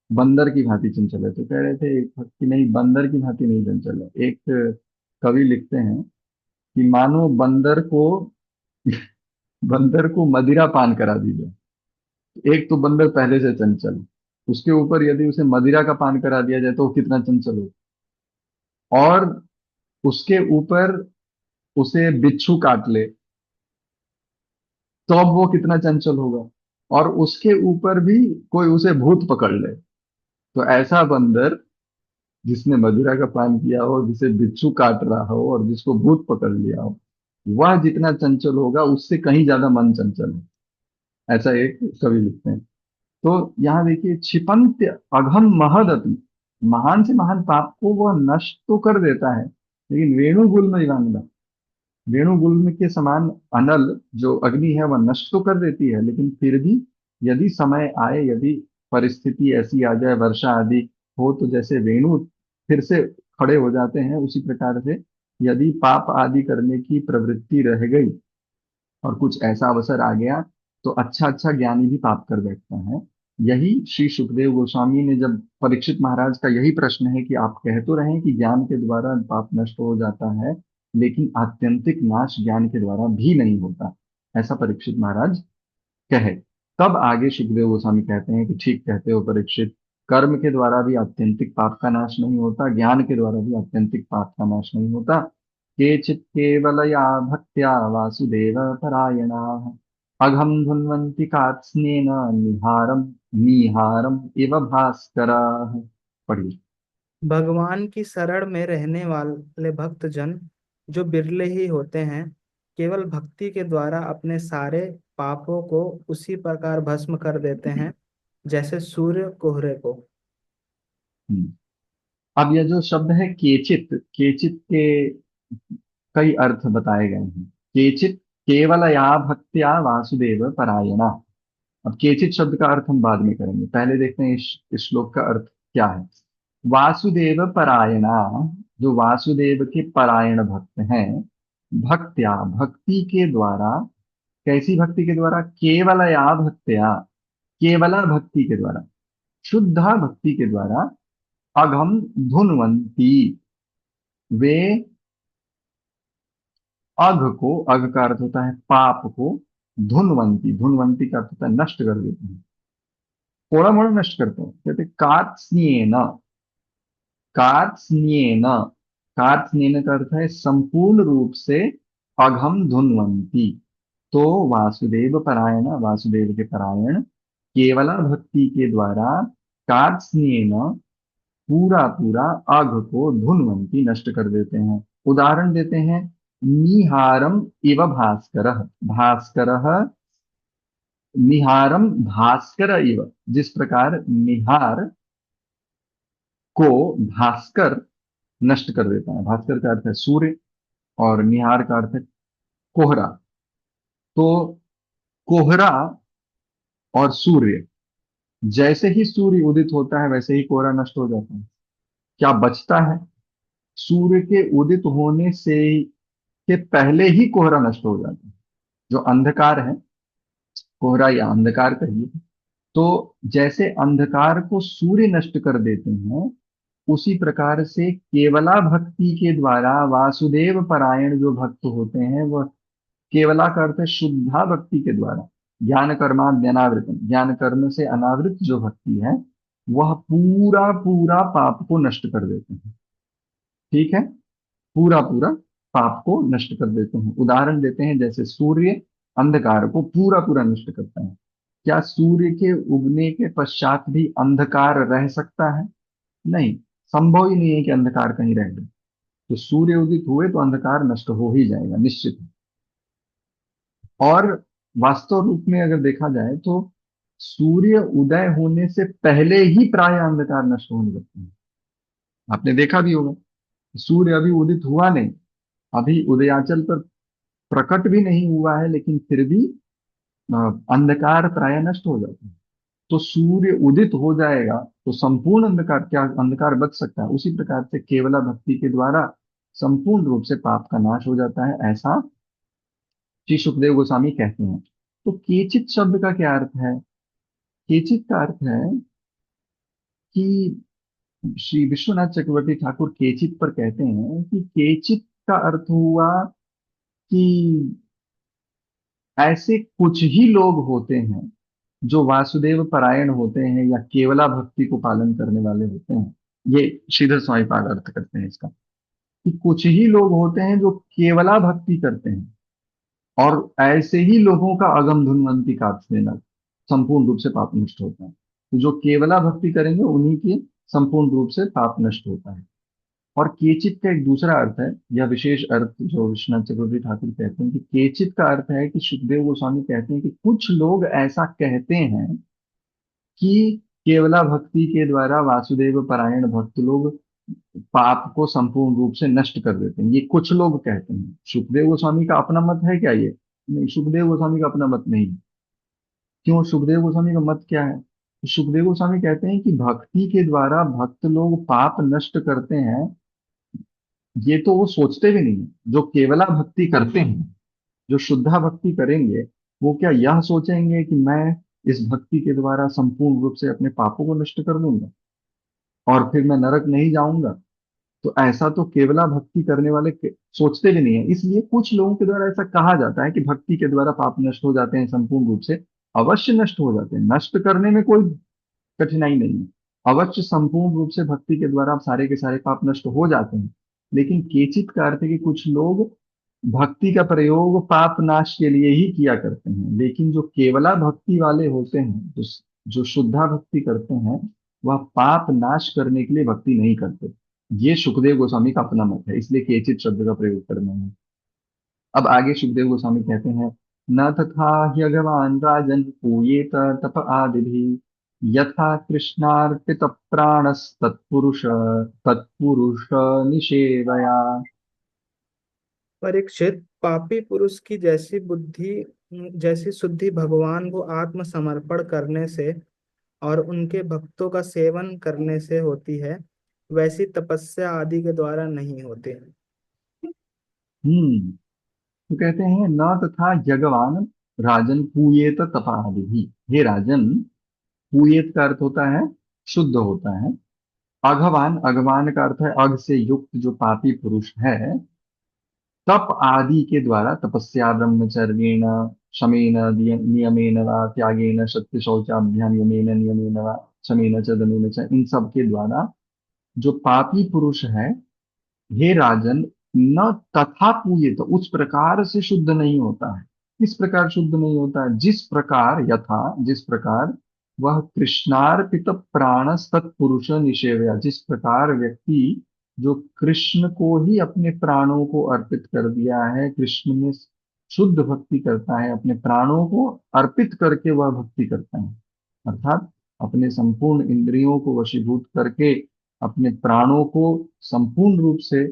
[SPEAKER 1] बंदर की भांति चंचल है। तो कह रहे थे कि नहीं, बंदर की भांति नहीं चंचल है। एक कवि लिखते हैं कि मानो बंदर को मदिरा पान करा दी जाए। एक तो बंदर पहले से चंचल, उसके ऊपर यदि उसे मदिरा का पान करा दिया जाए तो वो कितना चंचल हो। और उसके ऊपर उसे बिच्छू काट ले तो अब वो कितना चंचल होगा। और उसके ऊपर भी कोई उसे भूत पकड़ ले, तो ऐसा बंदर जिसने मदिरा का पान किया हो, जिसे बिच्छू काट रहा हो और जिसको भूत पकड़ लिया हो, वह जितना चंचल होगा उससे कहीं ज्यादा मन चंचल है। ऐसा एक कवि लिखते हैं। तो यहाँ देखिए, क्षिपंत अघम महदति, महान से महान पाप को वह नष्ट तो कर देता है, लेकिन वेणुगुल्म इवानिदा, वेणुगुल्म के समान अनल जो अग्नि है वह नष्ट तो कर देती है, लेकिन फिर भी यदि समय आए, यदि परिस्थिति ऐसी आ जाए, वर्षा आदि हो, तो जैसे वेणु फिर से खड़े हो जाते हैं, उसी प्रकार से यदि पाप आदि करने की प्रवृत्ति रह गई और कुछ ऐसा अवसर आ गया, तो अच्छा अच्छा ज्ञानी भी पाप कर बैठता है। यही श्री सुखदेव गोस्वामी ने जब, परीक्षित महाराज का यही प्रश्न है कि आप कह तो रहे हैं कि ज्ञान के द्वारा पाप नष्ट हो जाता है, लेकिन आत्यंतिक नाश ज्ञान के द्वारा भी नहीं होता, ऐसा परीक्षित महाराज कहे। तब आगे सुखदेव गोस्वामी कहते हैं कि ठीक कहते हो परीक्षित, कर्म के द्वारा भी आत्यंतिक पाप का नाश नहीं होता, ज्ञान के द्वारा भी आत्यंतिक पाप का नाश नहीं होता। केचित् केवलया भक्त्या वासुदेव परायणा अघम धुन्वन्ति कात्स्नेन निहारम, निहारम इव भास्कराः। पढ़िए।
[SPEAKER 2] भगवान की शरण में रहने वाले भक्त जन, जो बिरले ही होते हैं, केवल भक्ति के द्वारा अपने सारे पापों को उसी प्रकार भस्म कर देते हैं जैसे सूर्य कोहरे को।
[SPEAKER 1] हम्म। अब यह जो शब्द है केचित, केचित के कई अर्थ बताए गए हैं। केचित केवलया भक्त्या वासुदेव परायणा। अब केचित शब्द का अर्थ हम बाद में करेंगे, पहले देखते हैं इस श्लोक का अर्थ क्या है। वासुदेव परायणा, जो वासुदेव के परायण भक्त हैं, भक्त्या, भक्ति के द्वारा। कैसी भक्ति के द्वारा? केवलया भक्त्या, केवला भक्ति के द्वारा, शुद्धा भक्ति के द्वारा। अघम धुनवंती, वे अघ को, अघ का अर्थ होता है पाप को, धुनवंती, धुनवंती का अर्थ होता है नष्ट कर देते हैं, थोड़ा मोड़ा नष्ट करते हैं। कहते कार्त्स्येन, कार्त्स्येन, कार्त्स्येन का अर्थ है संपूर्ण रूप से, अघम धुनवंती। तो वासुदेव परायण, वासुदेव के परायण, केवला भक्ति के द्वारा, कार्त्स्येन, पूरा पूरा, अघ को, धुनवंती, नष्ट कर देते हैं। उदाहरण देते हैं, निहारम इव भास्कर, भास्कर, निहारम भास्कर इव, जिस प्रकार निहार को भास्कर नष्ट कर देता है। भास्कर का अर्थ है सूर्य, और निहार का अर्थ है कोहरा। तो कोहरा और सूर्य, जैसे ही सूर्य उदित होता है वैसे ही कोहरा नष्ट हो जाता है। क्या बचता है? सूर्य के उदित होने से के पहले ही कोहरा नष्ट हो जाता है। जो अंधकार है, कोहरा या अंधकार कहिए, तो जैसे अंधकार को सूर्य नष्ट कर देते हैं, उसी प्रकार से केवला भक्ति के द्वारा वासुदेव परायण जो भक्त होते हैं, वह, केवला का अर्थ है शुद्धा भक्ति के द्वारा, ज्ञान कर्माद्यनावृतम, ज्ञान कर्म से अनावृत जो भक्ति है, वह पूरा पूरा पाप को नष्ट कर देते हैं। ठीक है, पूरा पूरा पाप को नष्ट कर देते हैं। उदाहरण देते हैं, जैसे सूर्य अंधकार को पूरा पूरा नष्ट करता है, क्या सूर्य के उगने के पश्चात भी अंधकार रह सकता है? नहीं, संभव ही नहीं है कि अंधकार कहीं रह जाए। तो सूर्य उदित हुए तो अंधकार नष्ट हो ही जाएगा, निश्चित है। और वास्तव रूप में अगर देखा जाए तो सूर्य उदय होने से पहले ही प्राय अंधकार नष्ट होने लगता है। आपने देखा भी होगा, सूर्य अभी उदित हुआ नहीं, अभी उदयाचल पर प्रकट भी नहीं हुआ है, लेकिन फिर भी अ, अंधकार प्राय नष्ट हो जाता है। तो सूर्य उदित हो जाएगा तो संपूर्ण अंधकार, क्या अंधकार बच सकता है? उसी प्रकार से केवला भक्ति के द्वारा संपूर्ण रूप से पाप का नाश हो जाता है, ऐसा श्री सुखदेव गोस्वामी कहते हैं। तो केचित शब्द का क्या अर्थ है? केचित का अर्थ है कि श्री विश्वनाथ चक्रवर्ती ठाकुर केचित पर कहते हैं कि केचित का अर्थ हुआ कि ऐसे कुछ ही लोग होते हैं जो वासुदेव परायण होते हैं या केवला भक्ति को पालन करने वाले होते हैं। ये श्रीधर स्वामी पाद अर्थ करते हैं इसका, कि कुछ ही लोग होते हैं जो केवला भक्ति करते हैं, और ऐसे ही लोगों का अगम धुनवंती काव्य देना संपूर्ण रूप से पाप नष्ट होता है। तो जो केवला भक्ति करेंगे उन्हीं की संपूर्ण रूप से पाप नष्ट होता है। और केचित का एक दूसरा अर्थ है, यह विशेष अर्थ जो विश्वनाथ चक्रवर्ती ठाकुर कहते हैं कि केचित का अर्थ है कि सुखदेव गोस्वामी कहते हैं कि कुछ लोग ऐसा कहते हैं कि केवला भक्ति के द्वारा वासुदेव परायण भक्त लोग पाप को संपूर्ण रूप से नष्ट कर देते हैं। ये कुछ लोग कहते हैं। सुखदेव गोस्वामी का अपना मत है क्या ये? नहीं, सुखदेव गोस्वामी का अपना मत नहीं। क्यों? सुखदेव गोस्वामी का मत क्या है? तो सुखदेव गोस्वामी कहते हैं कि भक्ति के द्वारा भक्त लोग पाप नष्ट करते हैं, ये तो वो सोचते भी नहीं। जो केवला भक्ति करते हैं, जो शुद्धा भक्ति करेंगे, वो क्या यह सोचेंगे कि मैं इस भक्ति के द्वारा संपूर्ण रूप से अपने पापों को नष्ट कर दूंगा और फिर मैं नरक नहीं जाऊंगा? तो ऐसा तो केवला भक्ति करने वाले सोचते भी नहीं है। इसलिए कुछ लोगों के द्वारा ऐसा कहा जाता है कि भक्ति के द्वारा पाप नष्ट हो जाते हैं संपूर्ण रूप से। अवश्य नष्ट हो जाते हैं, नष्ट करने में कोई कठिनाई नहीं है। अवश्य संपूर्ण रूप से भक्ति के द्वारा सारे के सारे पाप नष्ट हो जाते हैं। लेकिन केचित का अर्थ है कि कुछ लोग भक्ति का प्रयोग पाप नाश के लिए ही किया करते हैं, लेकिन जो केवला भक्ति वाले होते हैं, जो शुद्धा भक्ति करते हैं, वह पाप नाश करने के लिए भक्ति नहीं करते। ये सुखदेव गोस्वामी का अपना मत है, इसलिए केचित शब्द का प्रयोग करना है। अब आगे सुखदेव गोस्वामी कहते हैं, न तथा ह्यगवान राजन पूयेत तप आदि यथा कृष्णार्पित प्राणस तत्पुरुष निषेवया।
[SPEAKER 2] परीक्षित, पापी पुरुष की जैसी बुद्धि, जैसी शुद्धि भगवान को आत्मसमर्पण करने से और उनके भक्तों का सेवन करने से होती है, वैसी तपस्या आदि के द्वारा नहीं होती।
[SPEAKER 1] तो कहते हैं, न तथा यज्ञवान राजन पूयेत तपादि। हे राजन, पूयेत का अर्थ होता है शुद्ध होता है। अघवान, अघवान का अर्थ है अघ से युक्त जो पापी पुरुष है, तप आदि के द्वारा तपस्या ब्रह्मचर्येण शमेन नियमेन वा त्यागेन सत्य शौचाभ्याम यमेन नियमेन वा शमेन च दमेन च, इन सब के द्वारा जो पापी पुरुष है, हे राजन, न तथा पूये, तो उस प्रकार से शुद्ध नहीं होता है। किस प्रकार शुद्ध नहीं होता है? जिस प्रकार, यथा, जिस प्रकार वह कृष्णार्पित प्राण सत्पुरुष निषेवया, जिस प्रकार व्यक्ति जो कृष्ण को ही अपने प्राणों को अर्पित कर दिया है, कृष्ण में शुद्ध भक्ति करता है, अपने प्राणों को अर्पित करके वह भक्ति करता है, अर्थात अपने संपूर्ण इंद्रियों को वशीभूत करके, अपने प्राणों को संपूर्ण रूप से,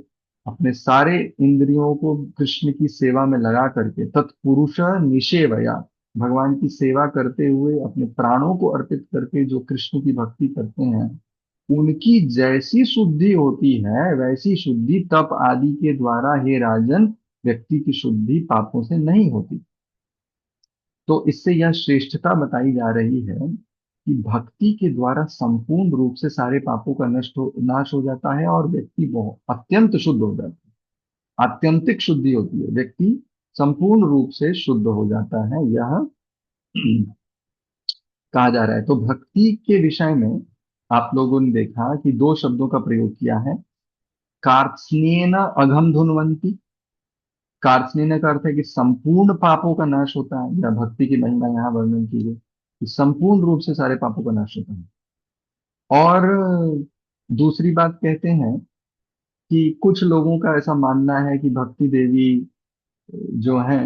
[SPEAKER 1] अपने सारे इंद्रियों को कृष्ण की सेवा में लगा करके, तत्पुरुष निषेवया, भगवान की सेवा करते हुए अपने प्राणों को अर्पित करके जो कृष्ण की भक्ति करते हैं, उनकी जैसी शुद्धि होती है वैसी शुद्धि तप आदि के द्वारा, हे राजन, व्यक्ति की शुद्धि पापों से नहीं होती। तो इससे यह श्रेष्ठता बताई जा रही है कि भक्ति के द्वारा संपूर्ण रूप से सारे पापों का नाश हो जाता है और व्यक्ति बहुत अत्यंत शुद्ध हो जाता है। आत्यंतिक शुद्धि होती है, व्यक्ति संपूर्ण रूप से शुद्ध हो जाता है, यह कहा जा रहा है। तो भक्ति के विषय में आप लोगों ने देखा कि दो शब्दों का प्रयोग किया है, कार्त्स्येन अघम धुनवंती। कार्त्स्येन का अर्थ है कि संपूर्ण पापों का नाश होता है, या भक्ति की महिमा यहाँ वर्णन की गई। संपूर्ण रूप से सारे पापों का नाश होता है। और दूसरी बात कहते हैं कि कुछ लोगों का ऐसा मानना है कि भक्ति देवी जो है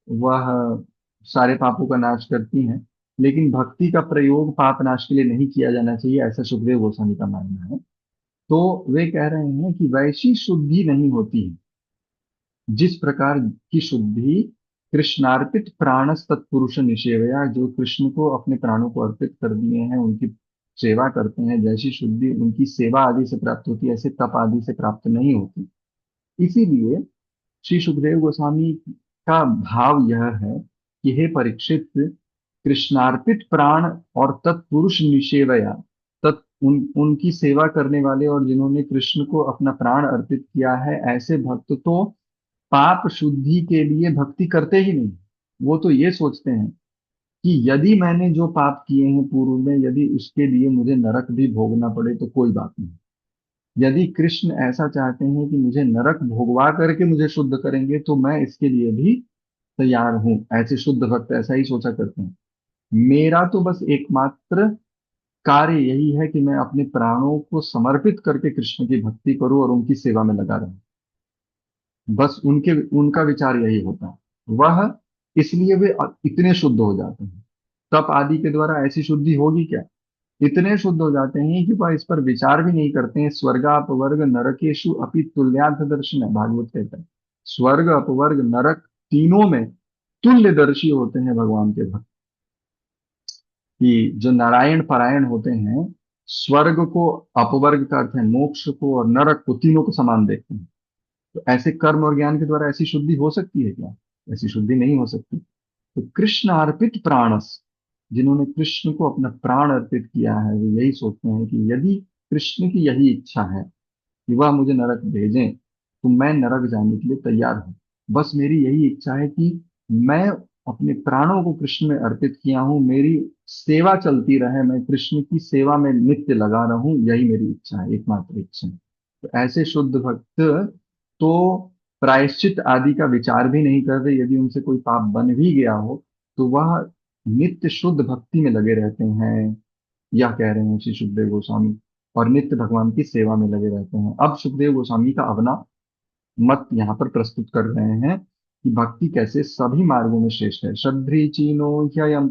[SPEAKER 1] वह सारे पापों का नाश करती हैं, लेकिन भक्ति का प्रयोग पाप नाश के लिए नहीं किया जाना चाहिए, ऐसा सुखदेव गोस्वामी का मानना है। तो वे कह रहे हैं कि वैसी शुद्धि नहीं होती है जिस प्रकार की शुद्धि कृष्णार्पित प्राणस तत्पुरुष निषेवया, जो कृष्ण को अपने प्राणों को अर्पित कर दिए हैं, उनकी सेवा करते हैं, जैसी शुद्धि उनकी सेवा आदि से प्राप्त होती है, ऐसे तप आदि से प्राप्त नहीं होती। इसीलिए श्री सुखदेव गोस्वामी का भाव यह है कि हे परीक्षित, कृष्णार्पित प्राण और तत्पुरुष निषेवया, उनकी सेवा करने वाले और जिन्होंने कृष्ण को अपना प्राण अर्पित किया है, ऐसे भक्त तो पाप शुद्धि के लिए भक्ति करते ही नहीं। वो तो ये सोचते हैं कि यदि मैंने जो पाप किए हैं पूर्व में, यदि उसके लिए मुझे नरक भी भोगना पड़े तो कोई बात नहीं। यदि कृष्ण ऐसा चाहते हैं कि मुझे नरक भोगवा करके मुझे शुद्ध करेंगे तो मैं इसके लिए भी तैयार हूं। ऐसे शुद्ध भक्त ऐसा ही सोचा करते हैं। मेरा तो बस एकमात्र कार्य यही है कि मैं अपने प्राणों को समर्पित करके कृष्ण की भक्ति करूं और उनकी सेवा में लगा रहूं। बस उनके उनका विचार यही होता है। वह इसलिए वे इतने शुद्ध हो जाते हैं। तप आदि के द्वारा ऐसी शुद्धि होगी क्या? इतने शुद्ध हो जाते हैं कि वह इस पर विचार भी नहीं करते हैं। स्वर्ग अपवर्ग नरकेशु अपि तुल्यांत दर्शन है, भागवत कहता है। स्वर्ग अपवर्ग नरक तीनों में तुल्यदर्शी होते हैं भगवान के भक्त। कि जो नारायण परायण होते हैं, स्वर्ग को, अपवर्ग का अर्थ है मोक्ष को, और नरक को, तीनों को समान देखते हैं। तो ऐसे कर्म और ज्ञान के द्वारा ऐसी शुद्धि हो सकती है क्या? ऐसी शुद्धि नहीं हो सकती। तो कृष्ण अर्पित प्राणस, जिन्होंने कृष्ण को अपना प्राण अर्पित किया है, वे यही सोचते हैं कि यदि कृष्ण की यही इच्छा है कि वह मुझे नरक भेजें तो मैं नरक जाने के लिए तैयार हूं। बस मेरी यही इच्छा है कि मैं अपने प्राणों को कृष्ण में अर्पित किया हूं, मेरी सेवा चलती रहे, मैं कृष्ण की सेवा में नित्य लगा रहूं, यही मेरी इच्छा है, एकमात्र इच्छा है। तो ऐसे शुद्ध भक्त तो प्रायश्चित आदि का विचार भी नहीं करते। यदि उनसे कोई पाप बन भी गया हो तो वह नित्य शुद्ध भक्ति में लगे रहते हैं, या कह रहे हैं श्री सुखदेव गोस्वामी, और नित्य भगवान की सेवा में लगे रहते हैं। अब सुखदेव गोस्वामी का अपना मत यहाँ पर प्रस्तुत कर रहे हैं कि भक्ति कैसे सभी मार्गों में श्रेष्ठ है। श्रद्धि चीनो ह्ययम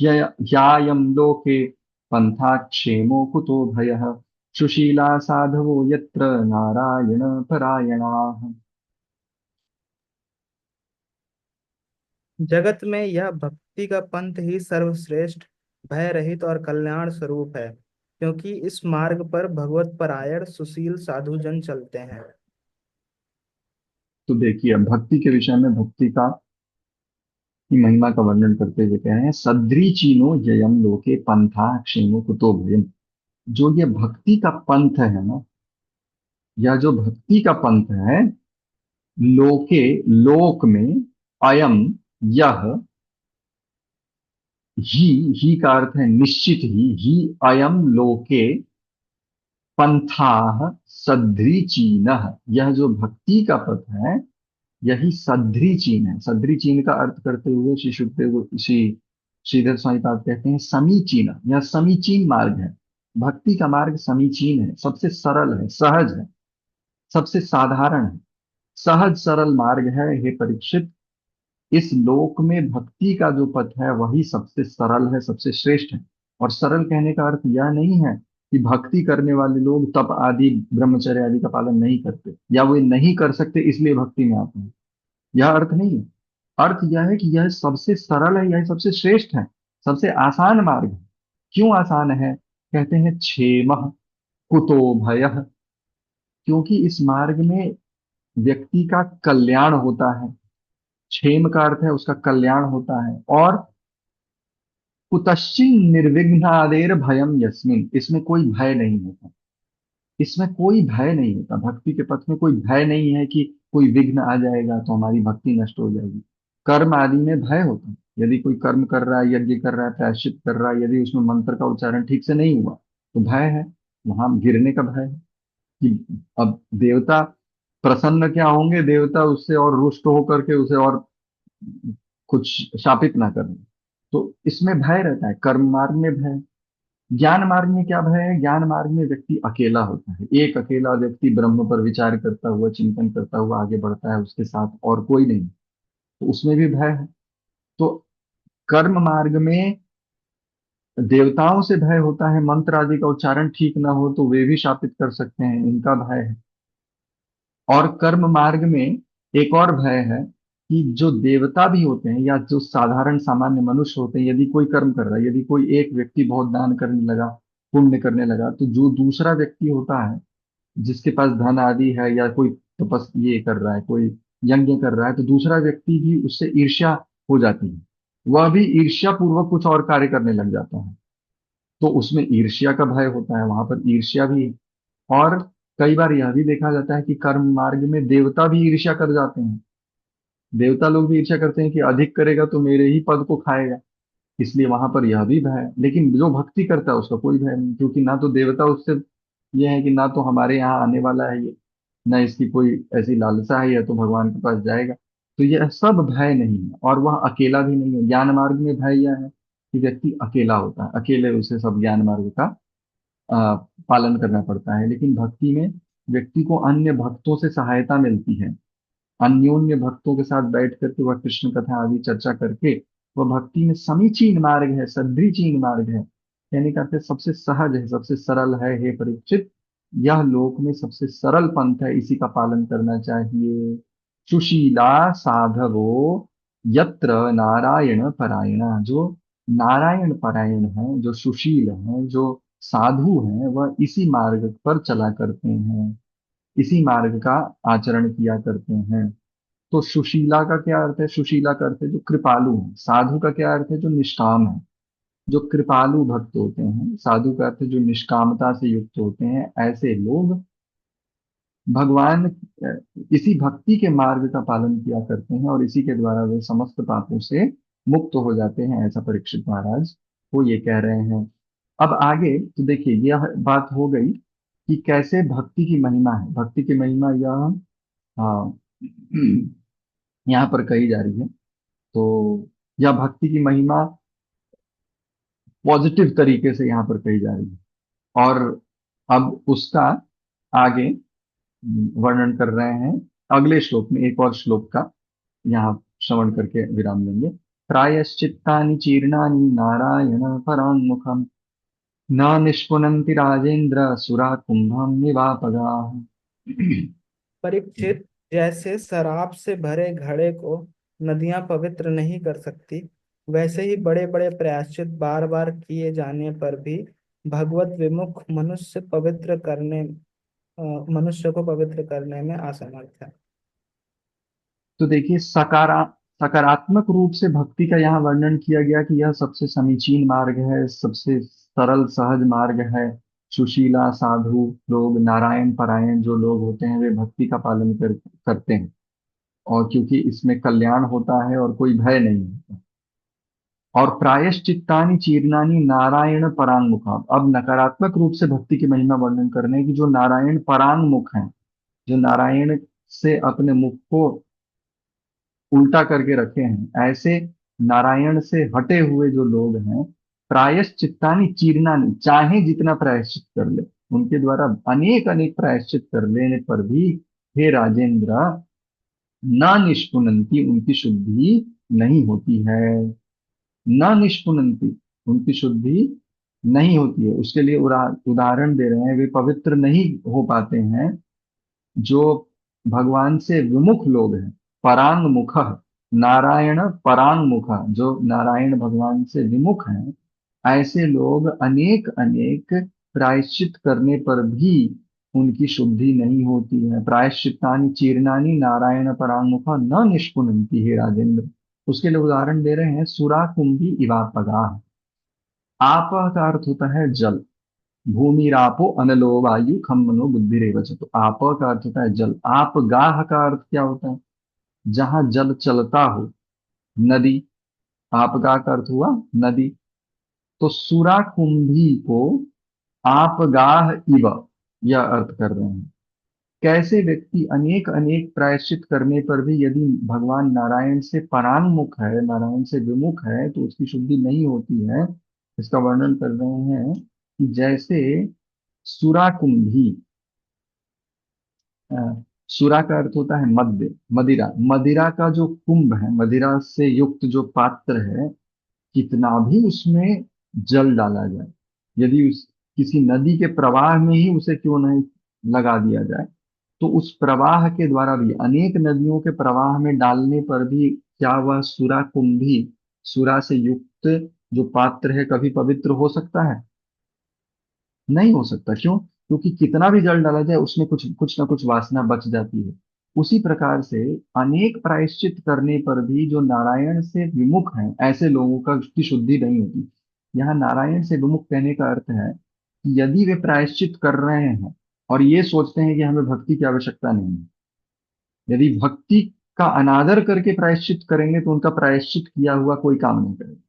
[SPEAKER 1] ह्यायम लोके पंथा क्षेमो कुतो भयः, सुशीला साधवो यत्र नारायण परायणाः।
[SPEAKER 2] जगत में यह भक्ति का पंथ ही सर्वश्रेष्ठ, भय रहित और कल्याण स्वरूप है, क्योंकि इस मार्ग पर भगवत परायण सुशील साधुजन चलते हैं।
[SPEAKER 1] तो देखिए, अब भक्ति के विषय में भक्ति का की महिमा का वर्णन करते हुए कह रहे हैं, सद्रीचीनो ययम लोके पंथा क्षेमो कुतो भयम्। जो ये भक्ति का पंथ है ना, या जो भक्ति का पंथ है, लोके, लोक में, अयम, यह, ही का अर्थ है निश्चित ही अयम लोके पंथाह सद्रीचीनः, यह जो भक्ति का पथ है यही सद्रीचीन है। सद्रीचीन का अर्थ करते हुए श्री सुखदेव श्री श्रीधर स्वामी पाद कहते हैं समीचीन, यह समीचीन मार्ग है। भक्ति का मार्ग समीचीन है, सबसे सरल है, सहज है, सबसे साधारण है, सहज सरल मार्ग है। हे परीक्षित, इस लोक में भक्ति का जो पथ है वही सबसे सरल है, सबसे श्रेष्ठ है। और सरल कहने का अर्थ यह नहीं है कि भक्ति करने वाले लोग तप आदि ब्रह्मचर्य आदि का पालन नहीं करते, या वे नहीं कर सकते इसलिए भक्ति में आते हैं, यह अर्थ नहीं है। अर्थ यह है कि यह सबसे सरल है, यह सबसे श्रेष्ठ है, सबसे आसान मार्ग है। क्यों आसान है? कहते हैं क्षेमः कुतो भयः, क्योंकि इस मार्ग में व्यक्ति का कल्याण होता है। क्षेम का अर्थ है उसका कल्याण होता है। और कुतश्चिन निर्विघ्नादेर भयम यस्मिन, इसमें कोई भय नहीं होता। इसमें कोई भय नहीं होता, भक्ति के पथ में कोई भय नहीं है कि कोई विघ्न आ जाएगा तो हमारी भक्ति नष्ट हो जाएगी। कर्म आदि में भय होता है। यदि कोई कर्म कर रहा है, यज्ञ कर रहा है, प्रायश्चित कर रहा है, यदि उसमें मंत्र का उच्चारण ठीक से नहीं हुआ तो भय है, वहां गिरने का भय है कि अब देवता प्रसन्न क्या होंगे, देवता उससे और रुष्ट होकर के उसे और कुछ शापित ना करें। तो इसमें भय रहता है, कर्म मार्ग में भय। ज्ञान मार्ग में क्या भय है? ज्ञान मार्ग में व्यक्ति अकेला होता है, एक अकेला व्यक्ति ब्रह्म पर विचार करता हुआ, चिंतन करता हुआ आगे बढ़ता है, उसके साथ और कोई नहीं, तो उसमें भी भय है। तो कर्म मार्ग में देवताओं से भय होता है, मंत्र आदि का उच्चारण ठीक ना हो तो वे भी शापित कर सकते हैं, इनका भय है। और कर्म मार्ग में एक और भय है कि जो देवता भी होते हैं या जो साधारण सामान्य मनुष्य होते हैं, यदि कोई कर्म कर रहा है, यदि कोई एक व्यक्ति बहुत दान करने लगा, पुण्य करने लगा, तो जो दूसरा व्यक्ति होता है जिसके पास धन आदि है, या कोई तपस ये कर रहा है, कोई यज्ञ कर रहा है, तो दूसरा व्यक्ति भी उससे ईर्ष्या हो जाती है, वह भी ईर्ष्या पूर्वक कुछ और कार्य करने लग जाता है। तो उसमें ईर्ष्या का भय होता है, वहां पर ईर्ष्या भी है। और कई बार यह भी देखा जाता है कि कर्म मार्ग में देवता भी ईर्ष्या कर जाते हैं, देवता लोग भी ईर्ष्या करते हैं कि अधिक करेगा तो मेरे ही पद को खाएगा, इसलिए वहां पर यह भी भय है। लेकिन जो भक्ति करता है उसका कोई भय नहीं, क्योंकि ना तो देवता उससे ये है कि ना तो हमारे यहाँ आने वाला है ये, ना इसकी कोई ऐसी लालसा है, या तो भगवान के पास जाएगा। तो यह सब भय नहीं है, और वह अकेला भी नहीं है। ज्ञान मार्ग में भय यह है कि व्यक्ति अकेला होता है, अकेले उसे सब ज्ञान मार्ग का अ, पालन करना पड़ता है। लेकिन भक्ति में व्यक्ति को अन्य भक्तों से सहायता मिलती है, अन्योन्य भक्तों के साथ बैठ करके वह कृष्ण कथा आदि चर्चा करके वह भक्ति में समीचीन मार्ग है, सदृचीन मार्ग है, कहने का अर्थ है सबसे सहज है, सबसे सरल है। हे परीक्षित, यह लोक में सबसे सरल पंथ है, इसी का पालन करना चाहिए। सुशीला साधवो यत्र नारायण परायण, जो नारायण परायण है, जो सुशील है, जो साधु है, वह इसी मार्ग पर चला करते हैं, इसी मार्ग का आचरण किया करते हैं। तो सुशीला का क्या अर्थ है? सुशीला का अर्थ है जो कृपालु है। साधु का क्या अर्थ है? जो निष्काम है। जो कृपालु भक्त होते हैं, साधु का अर्थ है जो निष्कामता से युक्त होते हैं, ऐसे लोग भगवान इसी भक्ति के मार्ग का पालन किया करते हैं, और इसी के द्वारा वे समस्त पापों से मुक्त हो जाते हैं, ऐसा परीक्षित महाराज वो ये कह रहे हैं। अब आगे तो देखिए, यह बात हो गई कि कैसे भक्ति की महिमा है। भक्ति की महिमा यह हाँ यहाँ पर कही जा रही है। तो यह भक्ति की महिमा पॉजिटिव तरीके से यहाँ पर कही जा रही है, और अब उसका आगे वर्णन कर रहे हैं अगले श्लोक में। एक और श्लोक का यहाँ श्रवण करके विराम लेंगे। प्रायश्चित्तानि चीर्णानि नारायण पराङ्मुखम् न निष्पुनन्ति राजेन्द्र सुरा कुंभं निवापगाः।
[SPEAKER 2] परीक्षित, जैसे शराब से भरे घड़े को नदियां पवित्र नहीं कर सकती, वैसे ही बड़े बड़े प्रायश्चित बार बार किए जाने पर भी भगवत विमुख मनुष्य को पवित्र करने में असमर्थ है।
[SPEAKER 1] तो देखिए, सकारात्मक रूप से भक्ति का यहाँ वर्णन किया गया कि यह सबसे समीचीन मार्ग है, सबसे सरल सहज मार्ग है। सुशीला साधु लोग, नारायण परायण जो लोग होते हैं, वे भक्ति का पालन करते हैं, और क्योंकि इसमें कल्याण होता है और कोई भय नहीं होता। और प्रायश्चित्तानि चीर्णानि नारायण परांगमुखा। अब नकारात्मक रूप से भक्ति की महिमा वर्णन करने की, जो नारायण परांगमुख हैं, जो नारायण से अपने मुख को उल्टा करके रखे हैं, ऐसे नारायण से हटे हुए जो लोग हैं, प्रायश्चित्तानि चीर्णानि, चाहे जितना प्रायश्चित कर ले, उनके द्वारा अनेक अनेक प्रायश्चित कर लेने पर भी, हे राजेंद्र, न निष्पुनंती, उनकी शुद्धि नहीं होती है। न निष्पुनंती, उनकी शुद्धि नहीं होती है। उसके लिए उदाहरण दे रहे हैं, वे पवित्र नहीं हो पाते हैं जो भगवान से विमुख लोग हैं। परांग मुख, नारायण परांग मुख, जो नारायण भगवान से विमुख हैं, ऐसे लोग अनेक अनेक प्रायश्चित करने पर भी उनकी शुद्धि नहीं होती है। प्रायश्चित्तानि चीर्णानि नारायण परांग मुख न निष्पुनंति, हे राजेंद्र। उसके लिए उदाहरण दे रहे हैं, सुरा कुंभी इवापगा। आप का अर्थ होता है जल, भूमि रापो अनलो वायु खम मनो बुद्धि रेवच। तो आप का अर्थ होता है जल। आप गाह का अर्थ क्या होता है? जहां जल चलता हो, नदी। आप गा का अर्थ हुआ नदी। तो सुरा कुंभी को आप गाह इव, यह अर्थ कर रहे हैं। कैसे व्यक्ति अनेक अनेक प्रायश्चित करने पर भी यदि भगवान नारायण से परांगमुख है, नारायण से विमुख है, तो उसकी शुद्धि नहीं होती है। इसका वर्णन कर रहे हैं कि जैसे सुराकुंभी, अ, सुरा का अर्थ होता है मद्य, मदिरा, मदिरा का जो कुंभ है, मदिरा से युक्त जो पात्र है, कितना भी उसमें जल डाला जाए, यदि उस किसी नदी के प्रवाह में ही उसे क्यों नहीं लगा दिया जाए, तो उस प्रवाह के द्वारा भी, अनेक नदियों के प्रवाह में डालने पर भी, क्या वह सुरा कुंभी, सुरा से युक्त जो पात्र है, कभी पवित्र हो सकता है? नहीं हो सकता। क्यों? क्योंकि कितना भी जल डाला जाए उसमें कुछ कुछ ना कुछ वासना बच जाती है। उसी प्रकार से अनेक प्रायश्चित करने पर भी जो नारायण से विमुख हैं, ऐसे लोगों का की शुद्धि नहीं होती। यहाँ नारायण से विमुख कहने का अर्थ है कि यदि वे प्रायश्चित कर रहे हैं और ये सोचते हैं कि हमें भक्ति की आवश्यकता नहीं है, यदि भक्ति का अनादर करके प्रायश्चित करेंगे तो उनका प्रायश्चित किया हुआ कोई काम नहीं करेगा।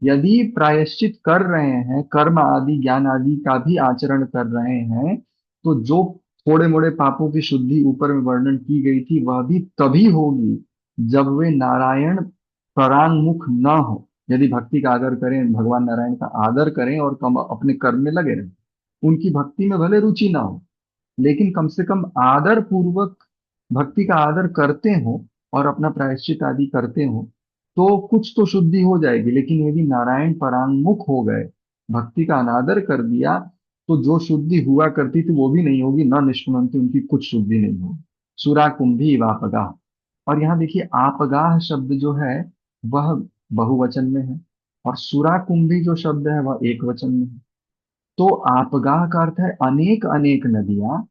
[SPEAKER 1] यदि प्रायश्चित कर रहे हैं, कर्म आदि ज्ञान आदि का भी आचरण कर रहे हैं, तो जो थोड़े मोड़े पापों की शुद्धि ऊपर में वर्णन की गई थी वह भी तभी होगी जब वे नारायण परांगमुख न हो। यदि भक्ति का आदर करें, भगवान नारायण का आदर करें और कम अपने कर्म में लगे रहें, उनकी भक्ति में भले रुचि ना हो, लेकिन कम से कम आदर पूर्वक भक्ति का आदर करते हो और अपना प्रायश्चित आदि करते हो, तो कुछ तो शुद्धि हो जाएगी। लेकिन यदि नारायण परांगमुख हो गए, भक्ति का अनादर कर दिया, तो जो शुद्धि हुआ करती थी वो भी नहीं होगी, न निष्कुंभती, उनकी कुछ शुद्धि नहीं होगी। सुरा कुंभी वापगाह। और यहाँ देखिए, आपगाह शब्द जो है वह बहुवचन में है, और सुरा कुंभी जो शब्द है वह एक वचन में है। तो आपगाह का अर्थ है अनेक अनेक नदियां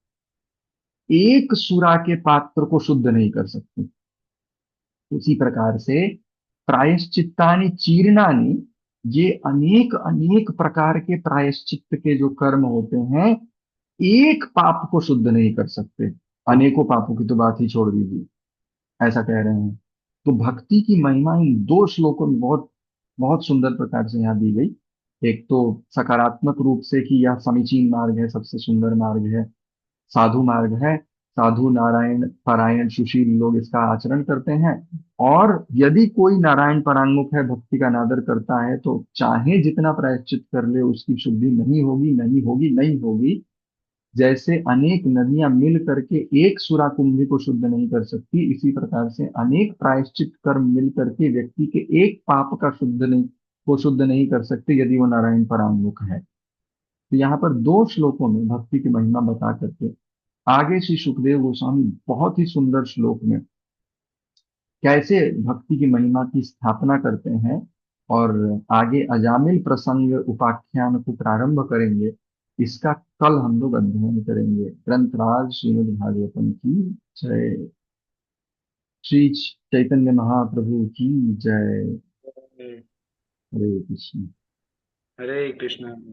[SPEAKER 1] एक सुरा के पात्र को शुद्ध नहीं कर सकती। उसी प्रकार से प्रायश्चित्तानि चीर्णानि, ये अनेक अनेक प्रकार के प्रायश्चित्त के जो कर्म होते हैं, एक पाप को शुद्ध नहीं कर सकते। अनेकों पापों की तो बात ही छोड़ दीजिए, ऐसा कह रहे हैं। तो भक्ति की महिमा इन दो श्लोकों में बहुत बहुत सुंदर प्रकार से यहाँ दी गई। एक तो सकारात्मक रूप से कि यह समीचीन मार्ग है, सबसे सुंदर मार्ग है, साधु मार्ग है, साधु नारायण परायण सुशील लोग इसका आचरण करते हैं। और यदि कोई नारायण परांगमुख है, भक्ति का अनादर करता है, तो चाहे जितना प्रायश्चित कर ले उसकी शुद्धि नहीं होगी, नहीं होगी, नहीं होगी। जैसे अनेक नदियां मिल करके एक सुरा कुंभी को शुद्ध नहीं कर सकती, इसी प्रकार से अनेक प्रायश्चित कर्म मिल करके व्यक्ति के एक पाप का शुद्ध नहीं, को शुद्ध नहीं कर सकते यदि वो नारायण परांगमुख है। तो यहाँ पर दो श्लोकों में भक्ति की महिमा बता करके आगे श्री सुखदेव गोस्वामी बहुत ही सुंदर श्लोक में कैसे भक्ति की महिमा की स्थापना करते हैं, और आगे अजामिल प्रसंग उपाख्यान को प्रारंभ करेंगे। इसका कल हम लोग अध्ययन करेंगे। ग्रंथराज श्रीमद् भागवतम की जय। श्री चैतन्य महाप्रभु की जय।
[SPEAKER 2] हरे
[SPEAKER 1] हरे कृष्ण।
[SPEAKER 2] हरे कृष्ण।